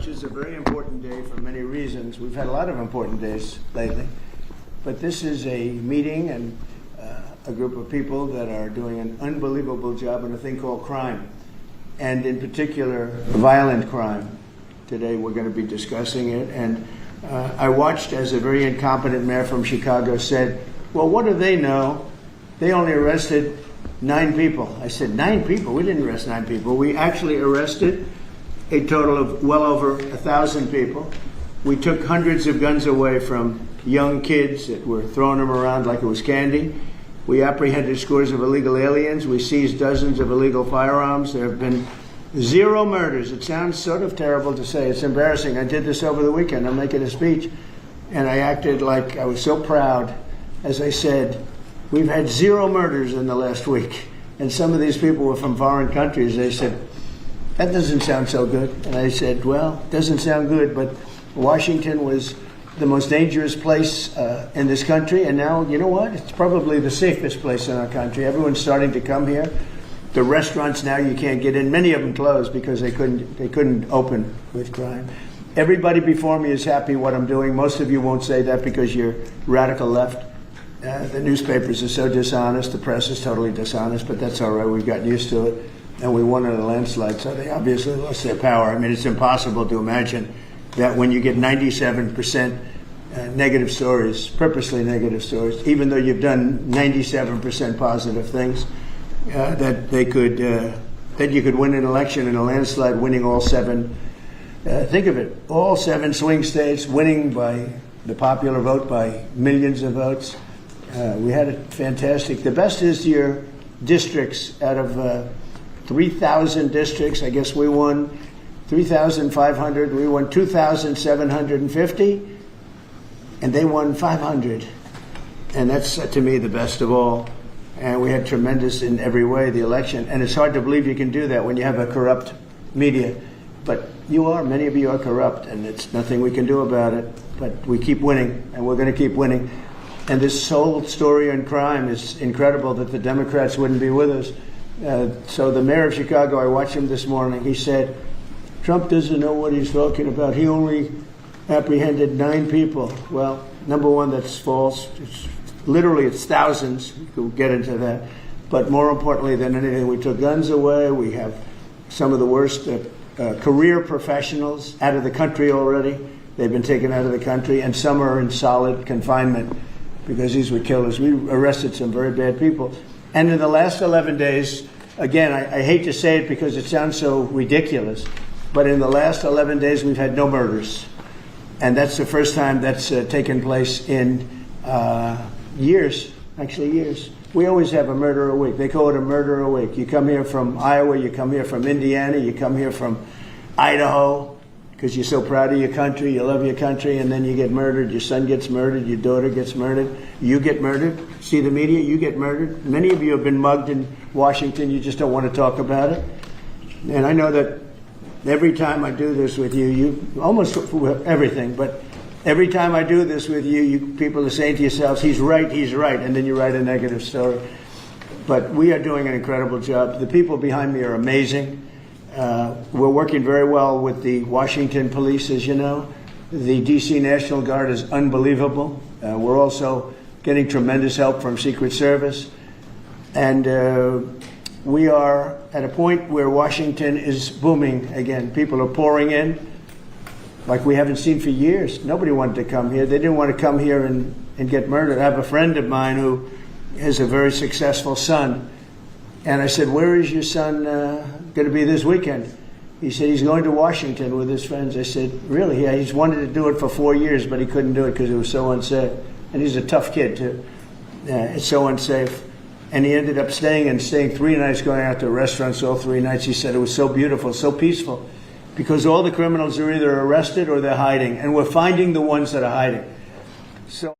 March is a very important day for many reasons. We've had a lot of important days lately, but this is a meeting and a group of people that are doing an unbelievable job in a thing called crime, and in particular, violent crime. Today we're going to be discussing it, and I watched as a very incompetent mayor from Chicago said, well, what do they know? They only arrested 9 people. I said, 9 people? We didn't arrest 9 people. We actually arrested a total of well over 1,000 people. We took hundreds of guns away from young kids that were throwing them around like it was candy. We apprehended scores of illegal aliens. We seized dozens of illegal firearms. There have been 0 murders. It sounds sort of terrible to say. It's embarrassing. I did this over the weekend. I'm making a speech, and I acted like I was so proud as I said, we've had 0 murders in the last week. And some of these people were from foreign countries. They said, that doesn't sound so good. And I said, well, it doesn't sound good, but Washington was the most dangerous place in this country. And now, you know what? It's probably the safest place in our country. Everyone's starting to come here. The restaurants now you can't get in. Many of them closed because they couldn't open with crime. Everybody before me is happy what I'm doing. Most of you won't say that because you're radical left. The newspapers are so dishonest. The press is totally dishonest, but that's all right. We've gotten used to it. And we won in a landslide, so they obviously lost their power. I mean, it's impossible to imagine that when you get 97% negative stories, purposely negative stories, even though you've done 97% positive things, that you could win an election in a landslide, winning all 7. Think of it, all 7 swing states, winning by the popular vote by millions of votes. We had it fantastic. The best is your districts. Out of 3,000 districts, I guess we won 3,500. We won 2,750, and they won 500. And that's, to me, the best of all. And we had tremendous in every way, the election. And it's hard to believe you can do that when you have a corrupt media. But many of you are corrupt, and it's nothing we can do about it. But we keep winning, and we're going to keep winning. And this whole story on crime is incredible that the Democrats wouldn't be with us. So the mayor of Chicago, I watched him this morning, he said, Trump doesn't know what he's talking about. He only apprehended 9 people. Well, number one, that's false. It's thousands. We'll get into that. But more importantly than anything, we took guns away. We have some of the worst career professionals out of the country already. They've been taken out of the country, and some are in solid confinement because these were killers. We arrested some very bad people. And in the last 11 days, again, I hate to say it because it sounds so ridiculous, but in the last 11 days, we've had no murders. And that's the first time that's taken place in years, actually years. We always have a murder a week. They call it a murder a week. You come here from Iowa, you come here from Indiana, you come here from Idaho, because you're so proud of your country, you love your country, and then you get murdered, your son gets murdered, your daughter gets murdered, you get murdered. See the media, you get murdered. Many of you have been mugged in Washington, you just don't want to talk about it. And I know that every time I do this with you almost everything, but every time I do this with you people are saying to yourselves, he's right, and then you write a negative story. But we are doing an incredible job. The people behind me are amazing. We're working very well with the Washington police, as you know. The D.C. National Guard is unbelievable. We're also getting tremendous help from Secret Service. And we are at a point where Washington is booming again. People are pouring in like we haven't seen for years. Nobody wanted to come here. They didn't want to come here and get murdered. I have a friend of mine who has a very successful son. And I said, where is your son going to be this weekend? He said he's going to Washington with his friends. I said, really? Yeah, he's wanted to do it for 4 years, but he couldn't do it because it was so unsafe. And he's a tough kid, too. It's so unsafe. And he ended up staying 3 nights, going out to restaurants all 3 nights. He said it was so beautiful, so peaceful, because all the criminals are either arrested or they're hiding. And we're finding the ones that are hiding. So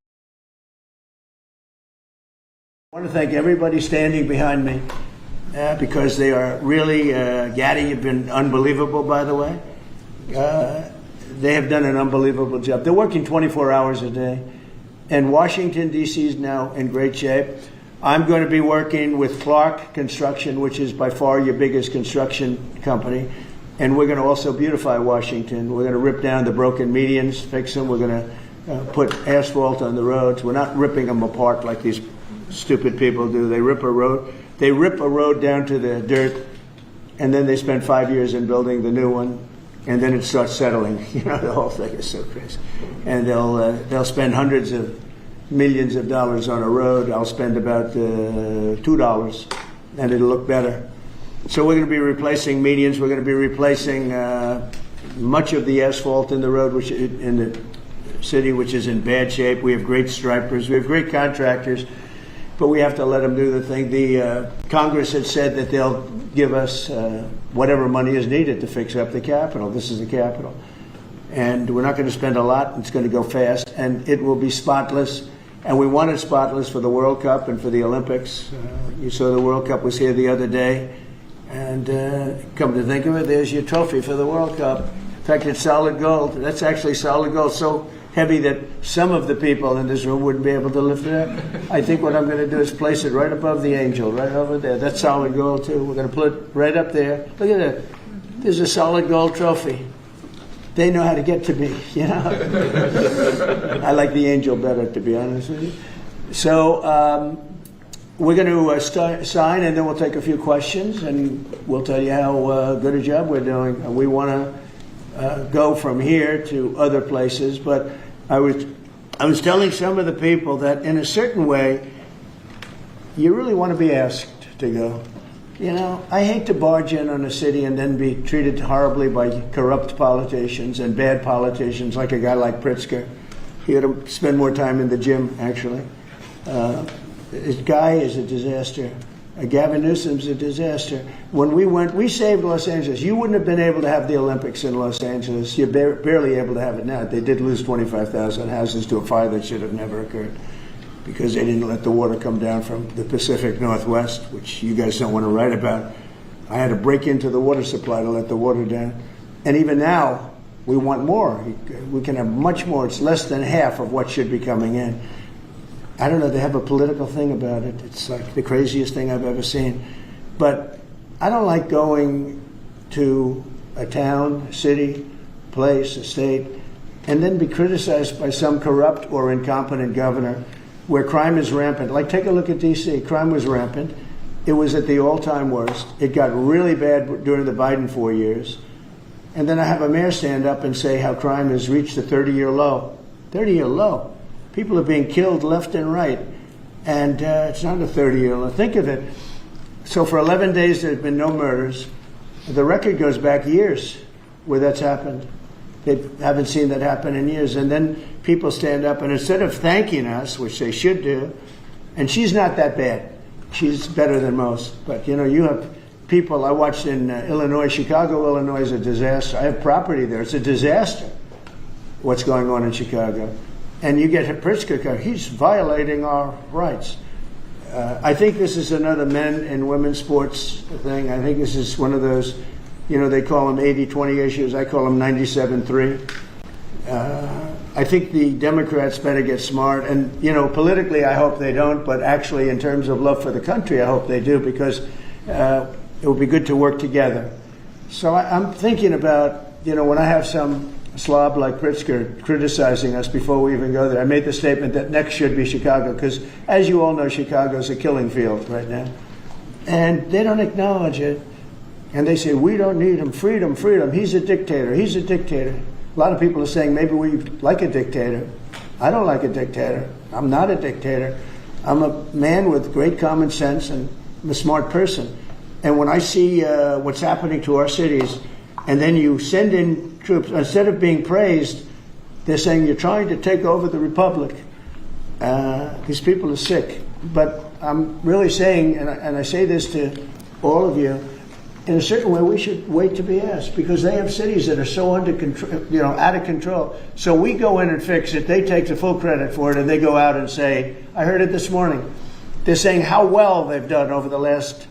I want to thank everybody standing behind me. Because they are really, Gaddy, you've been unbelievable, by the way. They have done an unbelievable job. They're working 24 hours a day. And Washington, D.C. is now in great shape. I'm going to be working with Clark Construction, which is by far your biggest construction company. And we're going to also beautify Washington. We're going to rip down the broken medians, fix them. We're going to put asphalt on the roads. We're not ripping them apart like these stupid people do. They rip a road down to the dirt, and then they spend 5 years in building the new one, and then it starts settling. You know, the whole thing is so crazy. And they'll spend hundreds of millions of dollars on a road. I'll spend about $2, and it'll look better. So we're going to be replacing medians. We're going to be replacing much of the asphalt in the road, which in the city, which is in bad shape. We have great stripers. We have great contractors, but we have to let them do the thing. The Congress had said that they'll give us whatever money is needed to fix up the Capitol. This is the Capitol. And we're not going to spend a lot. It's going to go fast, and it will be spotless. And we want it spotless for the World Cup and for the Olympics. You saw the World Cup was here the other day. And come to think of it, there's your trophy for the World Cup. In fact, it's solid gold. That's actually solid gold, so heavy that some of the people in this room wouldn't be able to lift it up. I think what I'm going to do is place it right above the angel, right over there. That's solid gold, too. We're going to put it right up there. Look at that. There's a solid gold trophy. They know how to get to me, you know. I like the angel better, to be honest with you. So we're going to sign, and then we'll take a few questions, and we'll tell you how good a job we're doing. We want to go from here to other places, but I was telling some of the people that in a certain way, you really want to be asked to go. You know, I hate to barge in on a city and then be treated horribly by corrupt politicians and bad politicians, like a guy like Pritzker. He ought to spend more time in the gym, actually. This guy is a disaster. Gavin Newsom's a disaster. When we went, we saved Los Angeles. You wouldn't have been able to have the Olympics in Los Angeles. You're barely able to have it now. They did lose 25,000 houses to a fire that should have never occurred because they didn't let the water come down from the Pacific Northwest, which you guys don't want to write about. I had to break into the water supply to let the water down. And even now, we want more. We can have much more. It's less than half of what should be coming in. I don't know, they have a political thing about it. It's like the craziest thing I've ever seen. But I don't like going to a town, a city, place, a state, and then be criticized by some corrupt or incompetent governor where crime is rampant. Like, take a look at D.C. Crime was rampant. It was at the all-time worst. It got really bad during the Biden 4 years. And then I have a mayor stand up and say how crime has reached a 30-year low. 30-year low. People are being killed left and right. And it's not a 30-year low. Think of it. So for 11 days, there have been no murders. The record goes back years where that's happened. They haven't seen that happen in years. And then people stand up, and instead of thanking us, which they should do, and she's not that bad. She's better than most. But, you know, you have people, I watched in Illinois, Chicago, Illinois is a disaster. I have property there. It's a disaster what's going on in Chicago. And you get Pritzker, he's violating our rights. I think this is another men and women's sports thing. I think this is one of those, you know, they call them 80-20 issues. I call them 97-3. I think the Democrats better get smart. And, you know, politically, I hope they don't. But actually, in terms of love for the country, I hope they do, because it would be good to work together. So I'm thinking about, you know, when I have some slob like Pritzker criticizing us before we even go there, I made the statement that next should be Chicago, because as you all know, Chicago's a killing field right now. And they don't acknowledge it. And they say, we don't need him. Freedom, freedom. He's a dictator. He's a dictator. A lot of people are saying maybe we like a dictator. I don't like a dictator. I'm not a dictator. I'm a man with great common sense, and I'm a smart person. And when I see what's happening to our cities, and then you send in troops, instead of being praised, they're saying you're trying to take over the republic. These people are sick. But I'm really saying, and I say this to all of you, in a certain way we should wait to be asked, because they have cities that are so under control, you know, out of control. So we go in and fix it. They take the full credit for it, and they go out and say, I heard it this morning. They're saying how well they've done over the last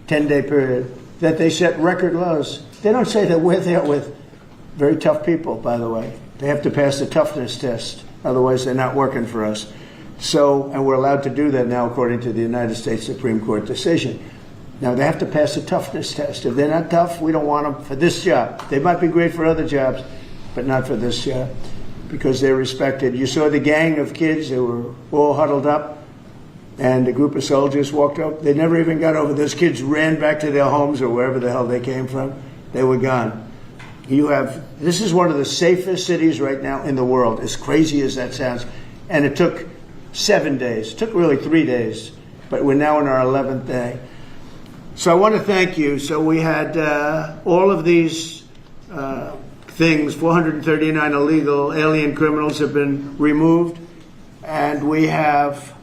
10-day period, that they set record lows. They don't say that we're there with very tough people, by the way. They have to pass the toughness test. Otherwise, they're not working for us. So, and we're allowed to do that now according to the United States Supreme Court decision. Now, they have to pass a toughness test. If they're not tough, we don't want them for this job. They might be great for other jobs, but not for this job, because they're respected. You saw the gang of kids. They were all huddled up, and a group of soldiers walked up. They never even got over. Those kids ran back to their homes or wherever the hell they came from. They were gone. This is one of the safest cities right now in the world, as crazy as that sounds. And it took 7 days. It took really 3 days, but we're now in our 11th day. So I want to thank you. So we had all of these things. 439 illegal alien criminals have been removed, and we have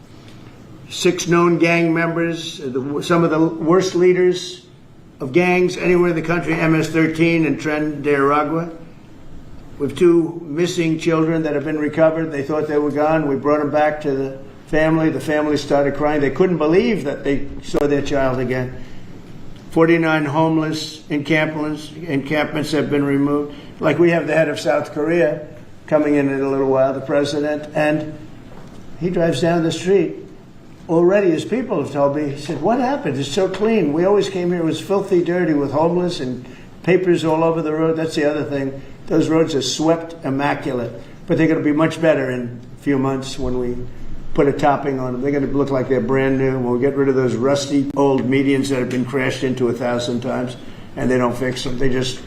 6 known gang members, some of the worst leaders of gangs anywhere in the country, MS-13 and Tren de Aragua. We have 2 missing children that have been recovered. They thought they were gone. We brought them back to the family. The family started crying. They couldn't believe that they saw their child again. 49 homeless encampments have been removed. Like we have the head of South Korea coming in a little while, the president, and he drives down the street. Already, his people have told me, he said, what happened? It's so clean. We always came here, it was filthy dirty with homeless and papers all over the road. That's the other thing. Those roads are swept immaculate. But they're going to be much better in a few months when we put a topping on them. They're going to look like they're brand new when we get rid of those rusty old medians that have been crashed into 1,000 times, and they don't fix them. They just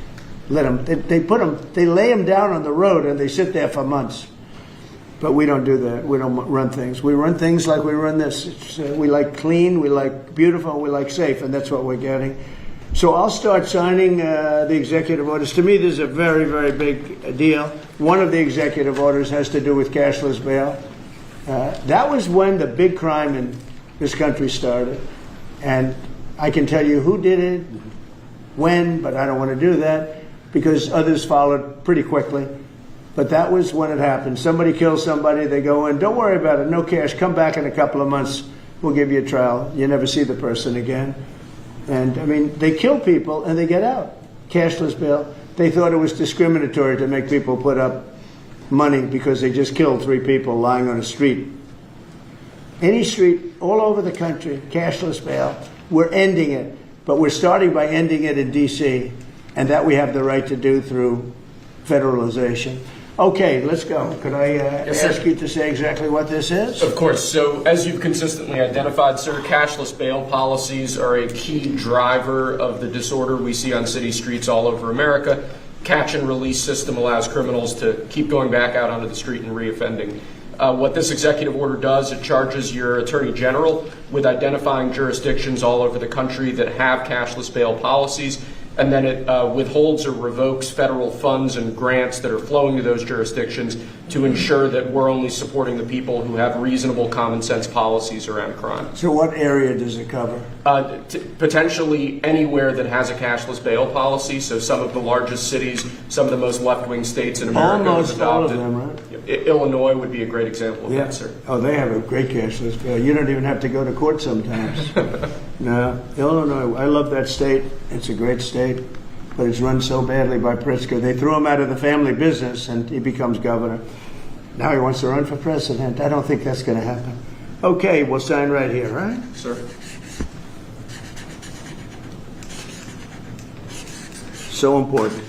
let them, they lay them down on the road and they sit there for months. But we don't do that. We don't run things. We run things like we run this. We like clean, we like beautiful, we like safe, and that's what we're getting. So I'll start signing the executive orders. To me, this is a very, very big deal. One of the executive orders has to do with cashless bail. That was when the big crime in this country started. And I can tell you who did it, when, but I don't want to do that because others followed pretty quickly. But that was when it happened. Somebody kills somebody, they go in, don't worry about it, no cash, come back in a couple of months, we'll give you a trial. You never see the person again. And, I mean, they kill people and they get out. Cashless bail. They thought it was discriminatory to make people put up money because they just killed 3 people lying on a street. Any street, all over the country, cashless bail. We're ending it, but we're starting by ending it in D.C., and that we have the right to do through federalization. Okay, let's go. Could I ask you to say exactly what this is? Of course. So, as you've consistently identified, sir, cashless bail policies are a key driver of the disorder we see on city streets all over America. Catch and release system allows criminals to keep going back out onto the street and reoffending. What this executive order does, it charges your attorney general with identifying jurisdictions all over the country that have cashless bail policies, and then it withholds or revokes federal funds and grants that are flowing to those jurisdictions to ensure that we're only supporting the people who have reasonable common sense policies around crime. So what area does it cover? Potentially anywhere that has a cashless bail policy. So some of the largest cities, some of the most left-wing states in America have adopted. All of them, right? Illinois would be a great example of that, sir. Oh, they have a great cashless bail. You don't even have to go to court sometimes. No, Illinois, I love that state. It's a great state, but it's run so badly by Pritzker. They threw him out of the family business and he becomes governor. Now he wants to run for president. I don't think that's going to happen. Okay, we'll sign right here, right? Sir. So important.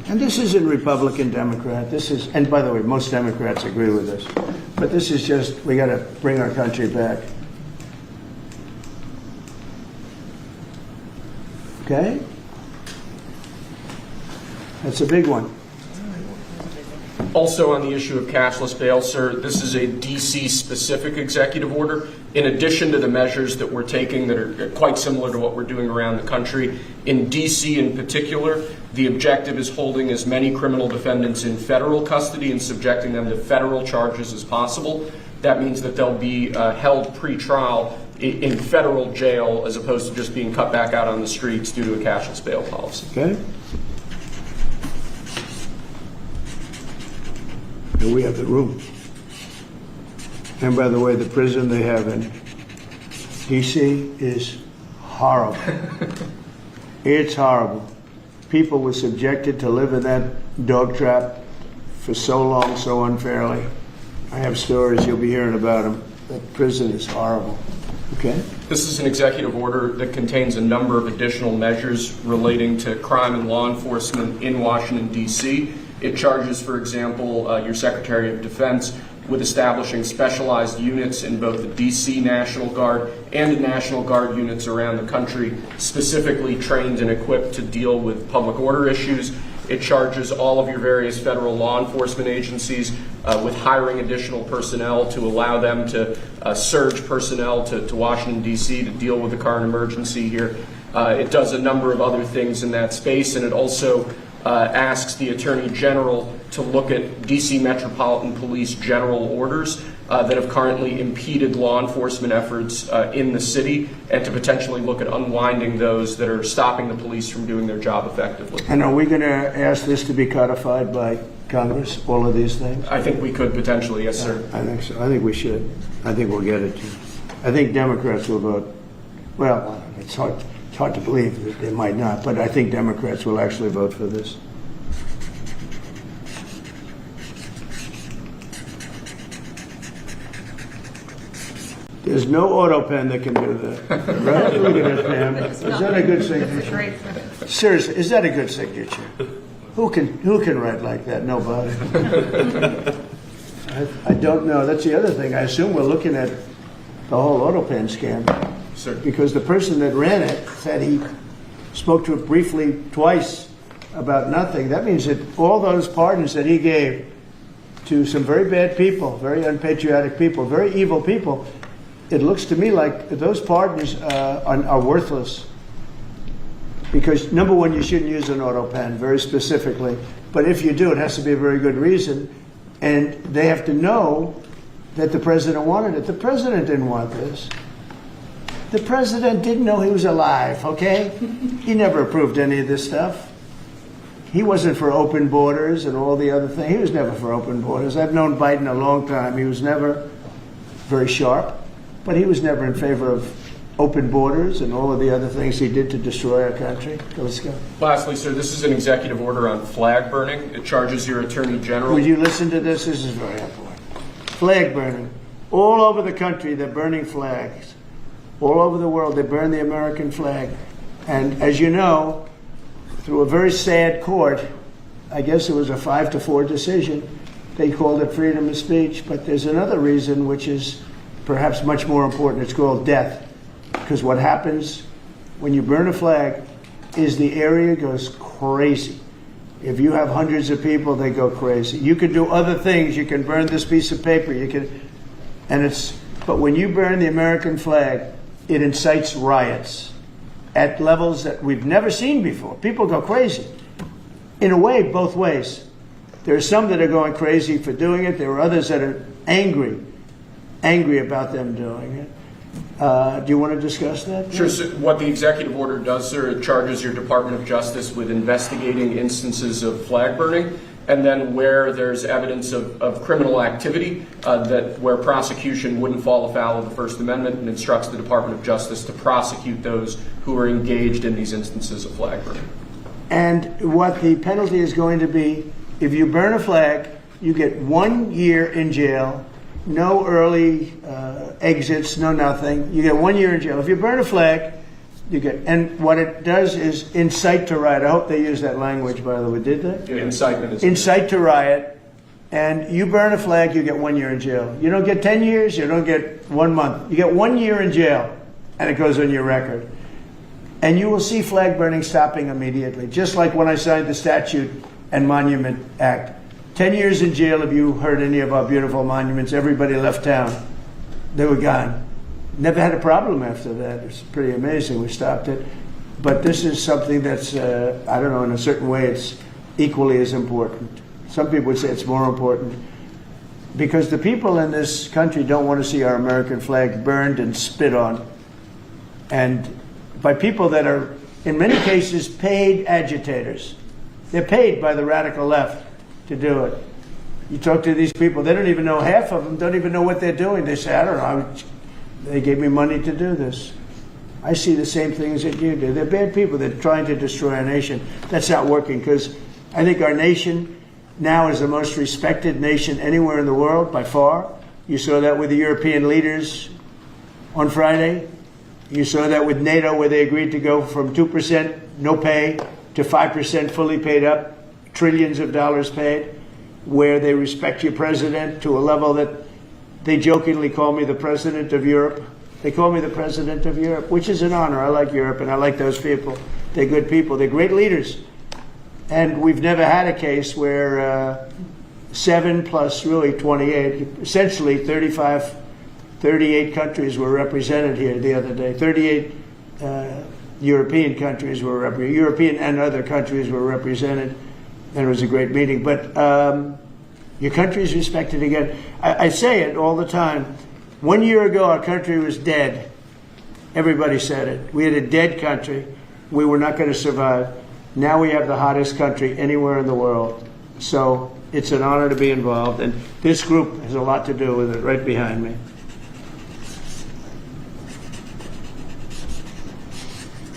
And this isn't Republican, Democrat. This is, and by the way, most Democrats agree with this. But this is just, we got to bring our country back. Okay? That's a big one. Also on the issue of cashless bail, sir, this is a D.C.-specific executive order. In addition to the measures that we're taking that are quite similar to what we're doing around the country, in D.C. in particular, the objective is holding as many criminal defendants in federal custody and subjecting them to federal charges as possible. That means that they'll be held pre-trial in federal jail as opposed to just being cut back out on the streets due to a cashless bail policy. Okay. And we have the room. And by the way, the prison they have in D.C. is horrible. It's horrible. People were subjected to live in that dog trap for so long, so unfairly. I have stories, you'll be hearing about them. that prison is horrible. Okay? This is an executive order that contains a number of additional measures relating to crime and law enforcement in Washington, D.C. It charges, for example, your Secretary of Defense with establishing specialized units in both the D.C. National Guard and the National Guard units around the country, specifically trained and equipped to deal with public order issues. It charges all of your various federal law enforcement agencies with hiring additional personnel to allow them to surge personnel to Washington, D.C. to deal with the current emergency here. It does a number of other things in that space, and it also asks the Attorney General to look at D.C. Metropolitan Police general orders that have currently impeded law enforcement efforts in the city, and to potentially look at unwinding those that are stopping the police from doing their job effectively. And are we going to ask this to be codified by Congress, all of these things? I think we could potentially, yes, sir. I think so. I think we should. I think we'll get it. I think Democrats will vote. Well, it's hard to believe that they might not, but I think Democrats will actually vote for this. There's no auto pen that can do that. Right? Look at that, Pam. Is that a good signature? Seriously, is that a good signature? Who can write like that? Nobody. I don't know. That's the other thing. I assume we're looking at the whole auto pen scandal. Sir. Because the person that ran it said he spoke to it briefly twice about nothing. That means that all those pardons that he gave to some very bad people, very unpatriotic people, very evil people, it looks to me like those pardons are worthless. Because, number one, you shouldn't use an auto pen, very specifically. But if you do, it has to be a very good reason. And they have to know that the president wanted it. The president didn't want this. The president didn't know he was alive, okay? He never approved any of this stuff. He wasn't for open borders and all the other things. He was never for open borders. I've known Biden a long time. He was never very sharp, but he was never in favor of open borders and all of the other things he did to destroy our country. Let's go. Lastly, sir, this is an executive order on flag burning. It charges your Attorney General. Would you listen to this? This is very important. Flag burning. All over the country, they're burning flags. All over the world, they burn the American flag. And as you know, through a very sad court, I guess it was a 5-4 decision, they called it freedom of speech. But there's another reason, which is perhaps much more important. It's called death. Because what happens when you burn a flag is the area goes crazy. If you have hundreds of people, they go crazy. You can do other things. You can burn this piece of paper. But when you burn the American flag, it incites riots at levels that we've never seen before. People go crazy. In a way, both ways. There are some that are going crazy for doing it. There are others that are angry about them doing it. Do you want to discuss that? Sure. So what the executive order does, sir, it charges your Department of Justice with investigating instances of flag burning, and then where there's evidence of criminal activity, where prosecution wouldn't fall afoul of the First Amendment, and instructs the Department of Justice to prosecute those who are engaged in these instances of flag burning. And what the penalty is going to be, if you burn a flag, you get 1 year in jail, no early exits, no nothing. You get 1 year in jail. If you burn a flag, you get, and what it does is incite to riot. I hope they use that language, by the way. Did they? Yeah, incitement is incite to riot. And you burn a flag, you get 1 year in jail. You don't get 10 years, you don't get 1 month. You get 1 year in jail, and it goes on your record. And you will see flag burning stopping immediately, just like when I signed the Statute and Monument Act. 10 years in jail if you hurt any of our beautiful monuments. Everybody left town. They were gone. Never had a problem after that. It's pretty amazing. We stopped it. But this is something that's, I don't know, in a certain way it's equally as important. Some people would say it's more important. Because the people in this country don't want to see our American flag burned and spit on. And by people that are, in many cases, paid agitators. They're paid by the radical left to do it. You talk to these people, they don't even know, half of them don't even know what they're doing. They say, I don't know, they gave me money to do this. I see the same things that you do. They're bad people. They're trying to destroy our nation. That's not working, because I think our nation now is the most respected nation anywhere in the world by far. You saw that with the European leaders on Friday. You saw that with NATO, where they agreed to go from 2% no pay to 5% fully paid up, trillions of dollars paid, where they respect your president to a level that they jokingly call me the president of Europe. They call me the president of Europe, which is an honor. I like Europe, and I like those people. They're good people. They're great leaders. And we've never had a case where 7 plus really 28, essentially 38 countries were represented here the other day. 38 European countries were represented. European and other countries were represented. And it was a great meeting. But your country is respected again. I say it all the time. 1 year ago, our country was dead. Everybody said it. We had a dead country. We were not going to survive. Now we have the hottest country anywhere in the world. So it's an honor to be involved. And this group has a lot to do with it, right behind me.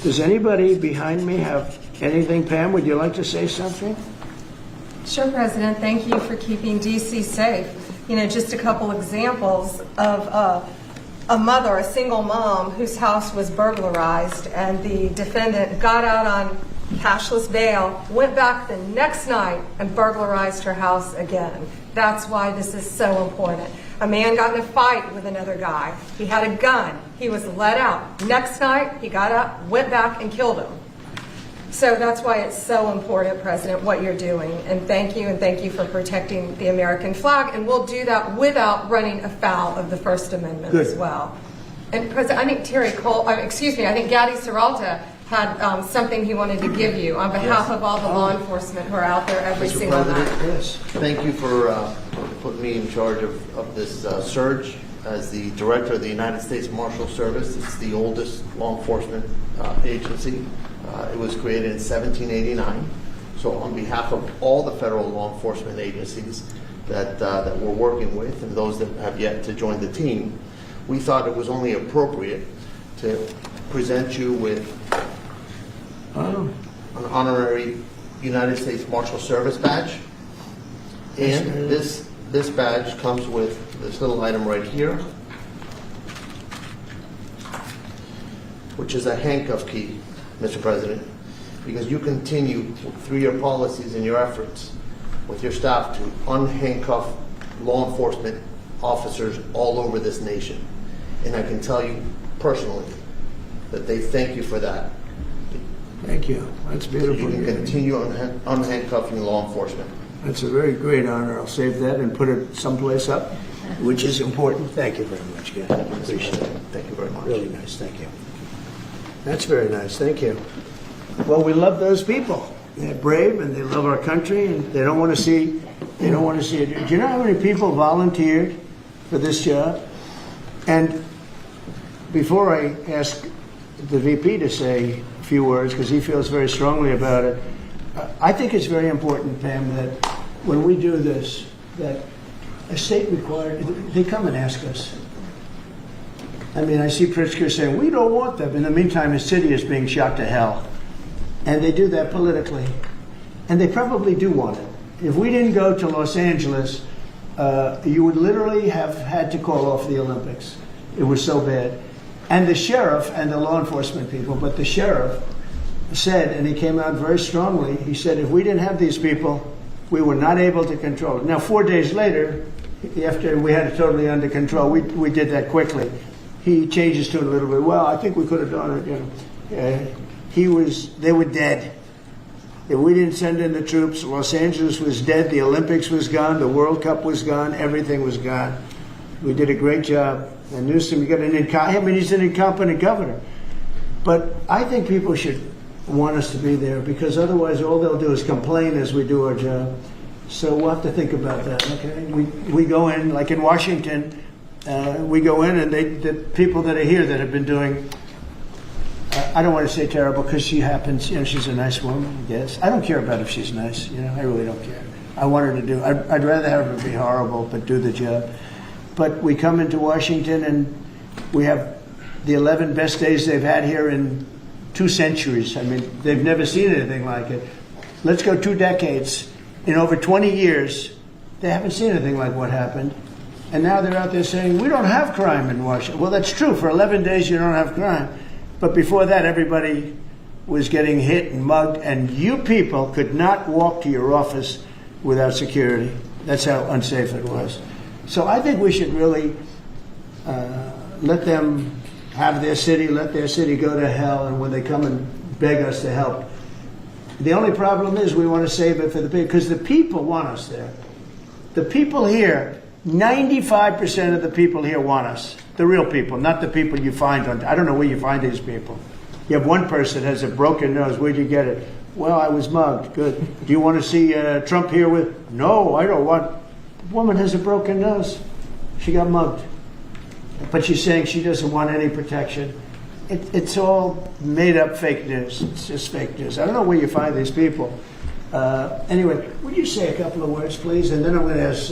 Does anybody behind me have anything? Pam, would you like to say something? Sure, President. Thank you for keeping D.C. safe. You know, just a couple examples of a mother, a single mom, whose house was burglarized, and the defendant got out on cashless bail, went back the next night and burglarized her house again. That's why this is so important. A man got in a fight with another guy. He had a gun. He was let out. Next night, he got up, went back, and killed him. So that's why it's so important, President, what you're doing. And thank you for protecting the American flag. And we'll do that without running afoul of the First Amendment as well. And President, I think I think Gaddy Serralta had something he wanted to give you on behalf of all the law enforcement who are out there every single night. Yes. Thank you for putting me in charge of this surge. As the director of the United States Marshal Service, it's the oldest law enforcement agency. It was created in 1789. So on behalf of all the federal law enforcement agencies that we're working with and those that have yet to join the team, we thought it was only appropriate to present you with an honorary United States Marshal Service badge. And this badge comes with this little item right here, which is a handcuff key, Mr. President, because you continue through your policies and your efforts with your staff to unhandcuff law enforcement officers all over this nation. And I can tell you personally that they thank you for that. Thank you. That's beautiful. You can continue unhandcuffing law enforcement. That's a very great honor. I'll save that and put it someplace up, which is important. Thank you very much, Ken. I appreciate it. Thank you very much. Really nice. Thank you. That's very nice. Thank you. Well, we love those people. They're brave and they love our country and they don't want to see it. Do you know how many people volunteered for this job? And before I ask the VP to say a few words, because he feels very strongly about it, I think it's very important, Pam, that when we do this, that a state required, they come and ask us. I mean, I see Pritzker saying, we don't want them. In the meantime, his city is being shot to hell. And they do that politically. And they probably do want it. If we didn't go to Los Angeles, you would literally have had to call off the Olympics. It was so bad. And the sheriff and the law enforcement people, but the sheriff said, and he came out very strongly, he said, if we didn't have these people, we were not able to control it. Now, 4 days later, after we had it totally under control, we did that quickly. He changed his tune a little bit. Well, I think we could have done it. They were dead. If we didn't send in the troops, Los Angeles was dead, the Olympics was gone, the World Cup was gone, everything was gone. We did a great job. And Newsom, he's an incompetent governor. But I think people should want us to be there, because otherwise all they'll do is complain as we do our job. So we'll have to think about that, okay? We go in, like in Washington, we go in and the people that are here that have been doing, I don't want to say terrible because she happens, she's a nice woman, yes. I don't care about if she's nice, I really don't care. I want her to do, I'd rather have her be horrible but do the job. But we come into Washington and we have the 11 best days they've had here in 2 centuries. I mean, they've never seen anything like it. Let's go 2 decades. In over 20 years, they haven't seen anything like what happened. And now they're out there saying, we don't have crime in Washington. Well, that's true. For 11 days, you don't have crime. But before that, everybody was getting hit and mugged, and you people could not walk to your office without security. That's how unsafe it was. So I think we should really let them have their city, let their city go to hell, and when they come and beg us to help. The only problem is we want to save it for the people, because the people want us there. The people here, 95% of the people here want us. The real people, not the people you find on, I don't know where you find these people. You have one person has a broken nose. Where'd you get it? Well, I was mugged. Good. Do you want to see Trump here with? No, I don't want. The woman has a broken nose. She got mugged. But she's saying she doesn't want any protection. It's all made up fake news. It's just fake news. I don't know where you find these people. Anyway, would you say a couple of words, please? And then I'm going to ask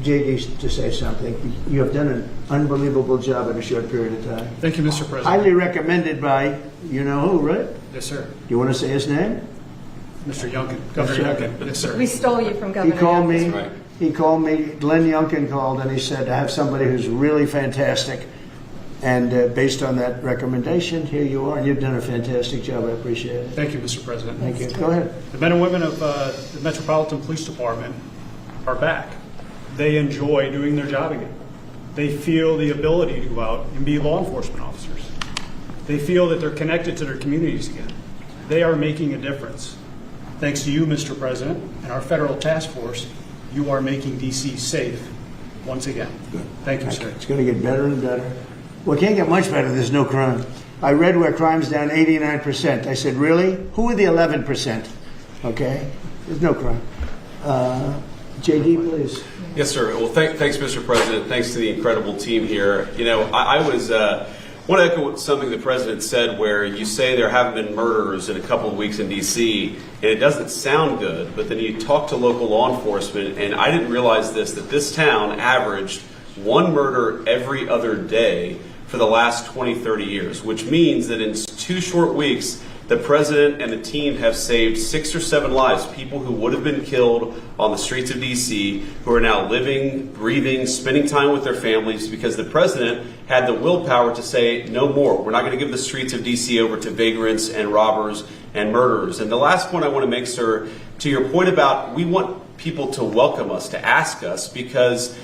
JD to say something. You have done an unbelievable job in a short period of time. Thank you, Mr. President. Highly recommended by you know who, right? Yes, sir. Do you want to say his name? Mr. Youngkin. Governor Youngkin. Yes, sir. We stole you from Governor He called me. Youngkin. right. He called me. Glenn Youngkin called, and he said, I have somebody who's really fantastic. And based on that recommendation, here you are. And you've done a fantastic job. I appreciate it. Thank you, Mr. President. Thank you. Go ahead. The men and women of the Metropolitan Police Department are back. They enjoy doing their job again. They feel the ability to go out and be law enforcement officers. They feel that they're connected to their communities again. They are making a difference. Thanks to you, Mr. President, and our federal task force, you are making D.C. safe once again. Good. Thank you, sir. It's going to get better and better. Well, it can't get much better. There's no crime. I read where crime's down 89%. I said, really? Who are the 11%? Okay? There's no crime. JD, please. Yes, sir. Well, thanks, Mr. President. Thanks to the incredible team here. You know, I want to echo something the President said where you say there haven't been murders in a couple of weeks in D.C., and it doesn't sound good, but then you talk to local law enforcement, and I didn't realize this, that this town averaged one murder every other day for the last 20, 30 years, which means that in 2 short weeks, the President and the team have saved 6 or 7 lives, people who would have been killed on the streets of D.C., who are now living, breathing, spending time with their families because the President had the willpower to say, no more. We're not going to give the streets of D.C. over to vagrants and robbers and murderers. And the last point I want to make, sir, to your point about we want people to welcome us, to ask us, because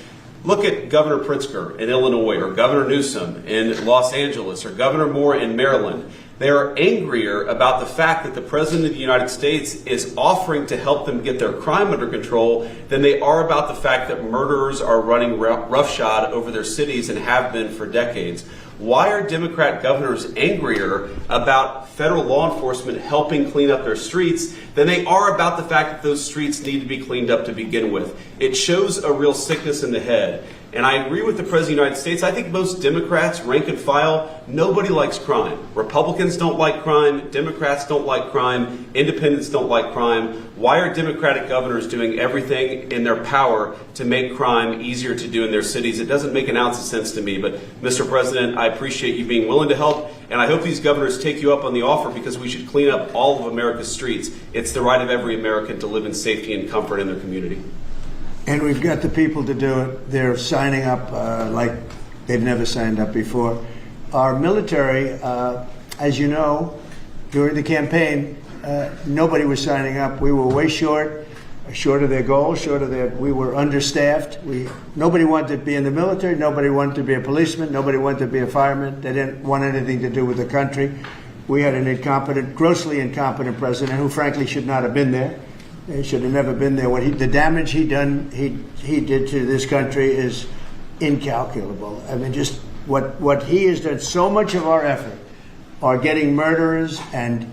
look at Governor Pritzker in Illinois, or Governor Newsom in Los Angeles, or Governor Moore in Maryland. They are angrier about the fact that the President of the United States is offering to help them get their crime under control than they are about the fact that murderers are running roughshod over their cities and have been for decades. Why are Democrat governors angrier about federal law enforcement helping clean up their streets than they are about the fact that those streets need to be cleaned up to begin with? It shows a real sickness in the head. And I agree with the President of the United States. I think most Democrats, rank and file, nobody likes crime. Republicans don't like crime. Democrats don't like crime. Independents don't like crime. Why are Democratic governors doing everything in their power to make crime easier to do in their cities? It doesn't make an ounce of sense to me. But, Mr. President, I appreciate you being willing to help. And I hope these governors take you up on the offer because we should clean up all of America's streets. It's the right of every American to live in safety and comfort in their community. And we've got the people to do it. They're signing up like they've never signed up before. Our military, as you know, during the campaign, nobody was signing up. We were way short of their goal, we were understaffed. Nobody wanted to be in the military. Nobody wanted to be a policeman. Nobody wanted to be a fireman. They didn't want anything to do with the country. We had an grossly incompetent president who frankly should not have been there. He should have never been there. The damage he did to this country is incalculable. I mean, just what he has done. So much of our effort are getting murderers and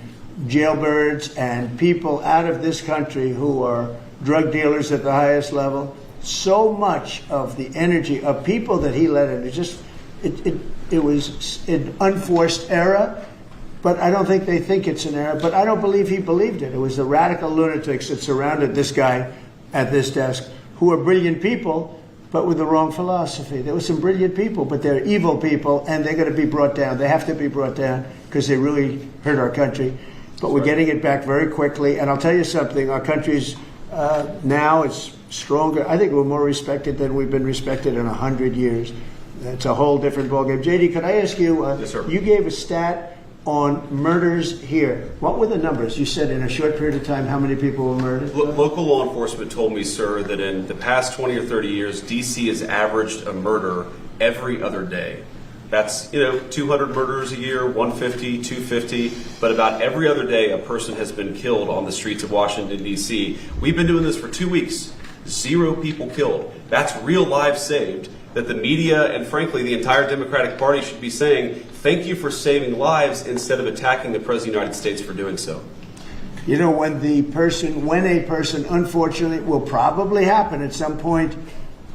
jailbirds and people out of this country who are drug dealers at the highest level. So much of the energy of people that he let in, it was an unforced error. But I don't think they think it's an error. But I don't believe he believed it. It was the radical lunatics that surrounded this guy at this desk, who are brilliant people, but with the wrong philosophy. There were some brilliant people, but they're evil people, and they're going to be brought down. They have to be brought down because they really hurt our country. But we're getting it back very quickly. And I'll tell you something, our country's Now it's stronger. I think we're more respected than we've been respected in 100 years. It's a whole different ballgame. JD, could I ask you, Yes, sir. You gave a stat on murders here. What were the numbers? You said in a short period of time how many people were murdered? Local law enforcement told me, sir, that in the past 20 or 30 years, D.C. has averaged a murder every other day. That's, 200 murders a year, 150, 250, but about every other day a person has been killed on the streets of Washington, D.C. We've been doing this for 2 weeks. 0 people killed. That's real lives saved that the media and, frankly, the entire Democratic Party should be saying, thank you for saving lives instead of attacking the President of the United States for doing so. When a person, unfortunately, will probably happen at some point,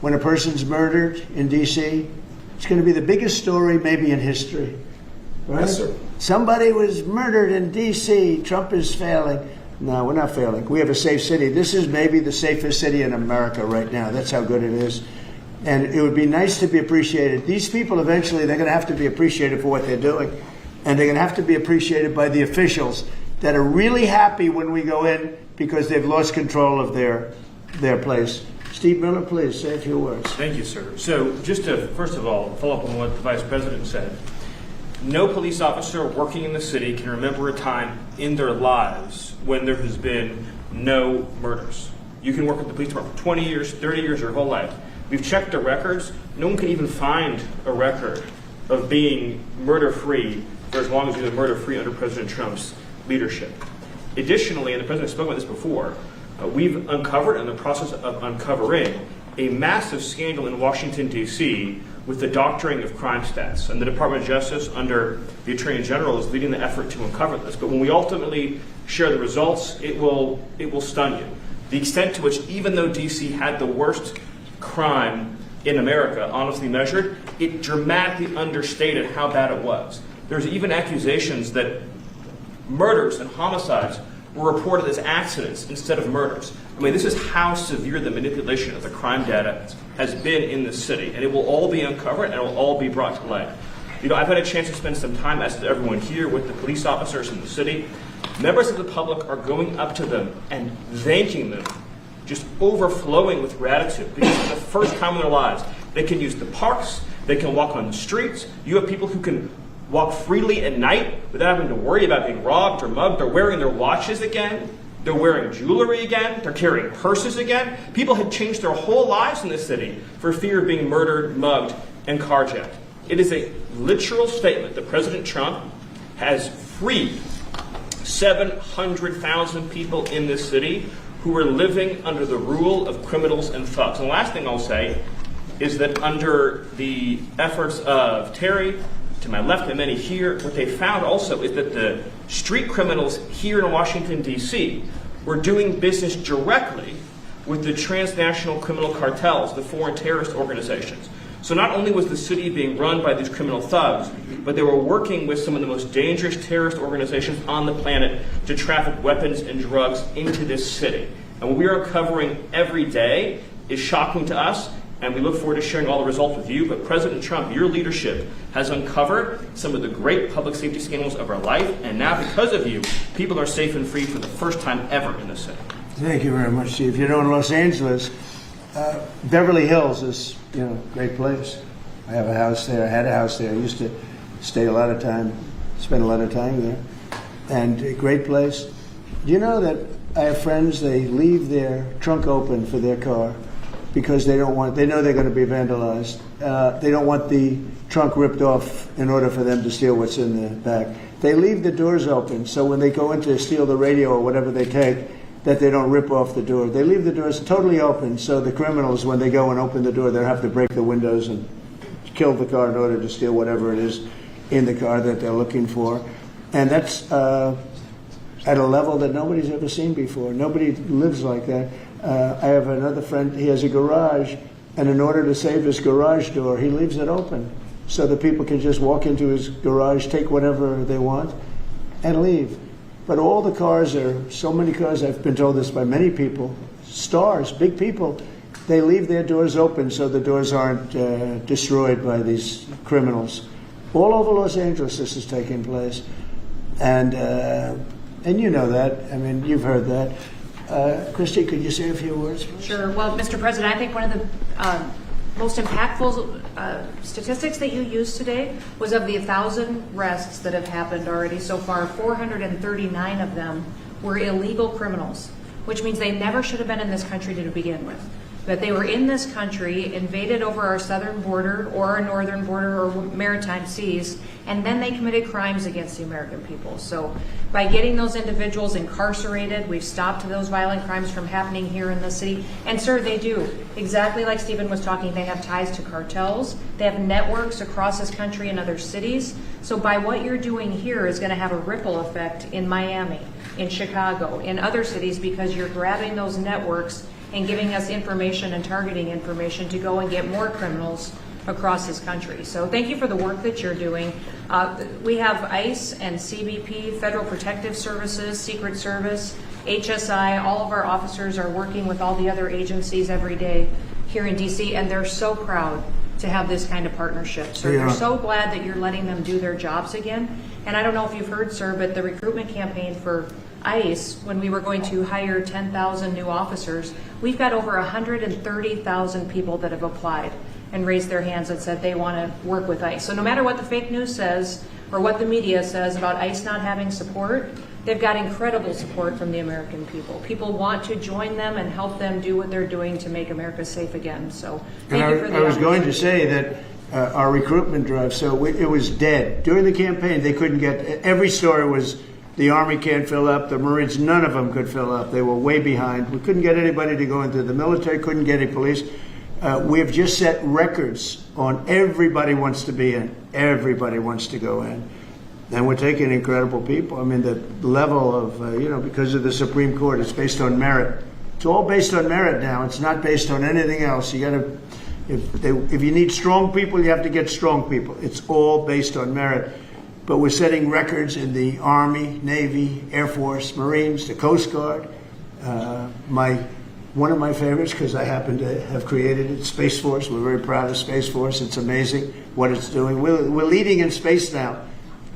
when a person's murdered in D.C., it's going to be the biggest story maybe in history. Right? Yes, sir. Somebody was murdered in D.C. Trump is failing. No, we're not failing. We have a safe city. This is maybe the safest city in America right now. That's how good it is. And it would be nice to be appreciated. These people eventually, they're going to have to be appreciated for what they're doing. And they're going to have to be appreciated by the officials that are really happy when we go in because they've lost control of their place. Steve Miller, please, say a few words. Thank you, sir. So just to, first of all, follow up on what the Vice President said. No police officer working in the city can remember a time in their lives when there has been no murders. You can work at the police department for 20 years, 30 years, your whole life. We've checked the records. No one can even find a record of being murder-free for as long as you've been murder-free under President Trump's leadership. Additionally, and the President spoke about this before, we've uncovered, in the process of uncovering, a massive scandal in Washington, D.C. with the doctoring of crime stats. And the Department of Justice, under the Attorney General, is leading the effort to uncover this. But when we ultimately share the results, it will stun you. The extent to which, even though D.C. had the worst crime in America, honestly measured, it dramatically understated how bad it was. There's even accusations that murders and homicides were reported as accidents instead of murders. I mean, this is how severe the manipulation of the crime data has been in this city, and it will all be uncovered and it will all be brought to light. I've had a chance to spend some time, as did everyone here, with the police officers in the city. Members of the public are going up to them and thanking them, just overflowing with gratitude, because for the first time in their lives, they can use the parks, they can walk on the streets. You have people who can walk freely at night without having to worry about being robbed or mugged. They're wearing their watches again. They're wearing jewelry again. They're carrying purses again. People had changed their whole lives in this city for fear of being murdered, mugged, and carjacked. It is a literal statement that President Trump has freed 700,000 people in this city who were living under the rule of criminals and thugs. And the last thing I'll say is that under the efforts of Terry, to my left and many here, what they found also is that the street criminals here in Washington, D.C. were doing business directly with the transnational criminal cartels, the foreign terrorist organizations. So not only was the city being run by these criminal thugs, but they were working with some of the most dangerous terrorist organizations on the planet to traffic weapons and drugs into this city. And what we are uncovering every day is shocking to us, and we look forward to sharing all the results with you. But President Trump, your leadership has uncovered some of the great public safety scandals of our life, and now because of you, people are safe and free for the first time ever in this city. Thank you very much, Steve. In Los Angeles, Beverly Hills is, a great place. I have a house there. I had a house there. I used to spend a lot of time there. And a great place. Do you know that I have friends, they leave their trunk open for their car because they know they're going to be vandalized. They don't want the trunk ripped off in order for them to steal what's in the back. They leave the doors open so when they go in to steal the radio or whatever they take, that they don't rip off the door. They leave the doors totally open so the criminals, when they go and open the door, they'll have to break the windows and kill the car in order to steal whatever it is in the car that they're looking for. And that's at a level that nobody's ever seen before. Nobody lives like that. I have another friend, he has a garage, and in order to save his garage door, he leaves it open so that people can just walk into his garage, take whatever they want, and leave. But all the cars so many cars, I've been told this by many people, stars, big people, they leave their doors open so the doors aren't destroyed by these criminals. All over Los Angeles this is taking place. And you know that. I mean, you've heard that. Christy, could you say a few words, please? Sure. Well, Mr. President, I think one of the most impactful statistics that you used today was of the 1,000 arrests that have happened already so far, 439 of them were illegal criminals, which means they never should have been in this country to begin with. That they were in this country, invaded over our southern border or our northern border or maritime seas, and then they committed crimes against the American people. So by getting those individuals incarcerated, we've stopped those violent crimes from happening here in the city. And sir, they do. Exactly like Stephen was talking, they have ties to cartels. They have networks across this country and other cities. So by what you're doing here is going to have a ripple effect in Miami, in Chicago, in other cities, because you're grabbing those networks and giving us information and targeting information to go and get more criminals across this country. So thank you for the work that you're doing. We have ICE and CBP, Federal Protective Services, Secret Service, HSI, all of our officers are working with all the other agencies every day here in DC, and they're so proud to have this kind of partnership. So they're so glad that you're letting them do their jobs again. And I don't know if you've heard, sir, but the recruitment campaign for ICE, when we were going to hire 10,000 new officers, we've got over 130,000 people that have applied and raised their hands and said they want to work with ICE. So no matter what the fake news says or what the media says about ICE not having support, they've got incredible support from the American people. People want to join them and help them do what they're doing to make America safe again. So thank you for the I was going to say that our recruitment drive, so it was dead. During the campaign, they couldn't get, every story was the Army can't fill up, the Marines, none of them could fill up. They were way behind. We couldn't get anybody to go into the military, couldn't get any police. We have just set records on everybody wants to be in, everybody wants to go in. And we're taking incredible people. I mean, the level of, because of the Supreme Court, it's based on merit. It's all based on merit now. It's not based on anything else. You got to, if you need strong people, you have to get strong people. It's all based on merit. But we're setting records in the Army, Navy, Air Force, Marines, the Coast Guard. One of my favorites, because I happen to have created it, Space Force. We're very proud of Space Force. It's amazing what it's doing. We're leading in space now.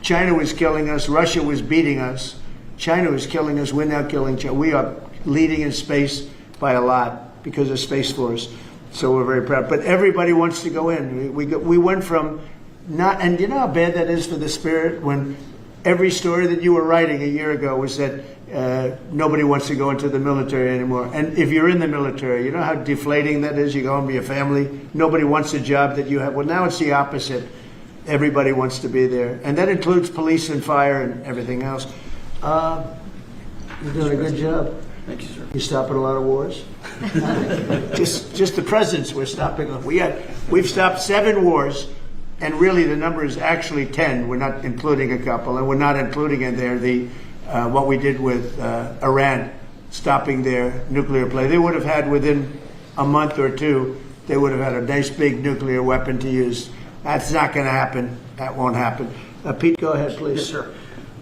China was killing us. Russia was beating us. China was killing us. We're now killing China. We are leading in space by a lot because of Space Force. So we're very proud. But everybody wants to go in. We went from not, and you know how bad that is for the spirit when every story that you were writing a year ago was that nobody wants to go into the military anymore. And if you're in the military, you know how deflating that is? You go home to your family. Nobody wants the job that you have. Well, now it's the opposite. Everybody wants to be there. And that includes police and fire and everything else. You're doing a good job. Thank you, sir. You're stopping a lot of wars. just the presidents we're stopping. We've stopped 7 wars. And really, the number is actually 10. We're not including a couple, and we're not including in there the what we did with Iran, stopping their nuclear play. They would have had within a month or two, they would have had a nice big nuclear weapon to use. That's not going to happen. That won't happen. Pete, go ahead, please. Yes, sir.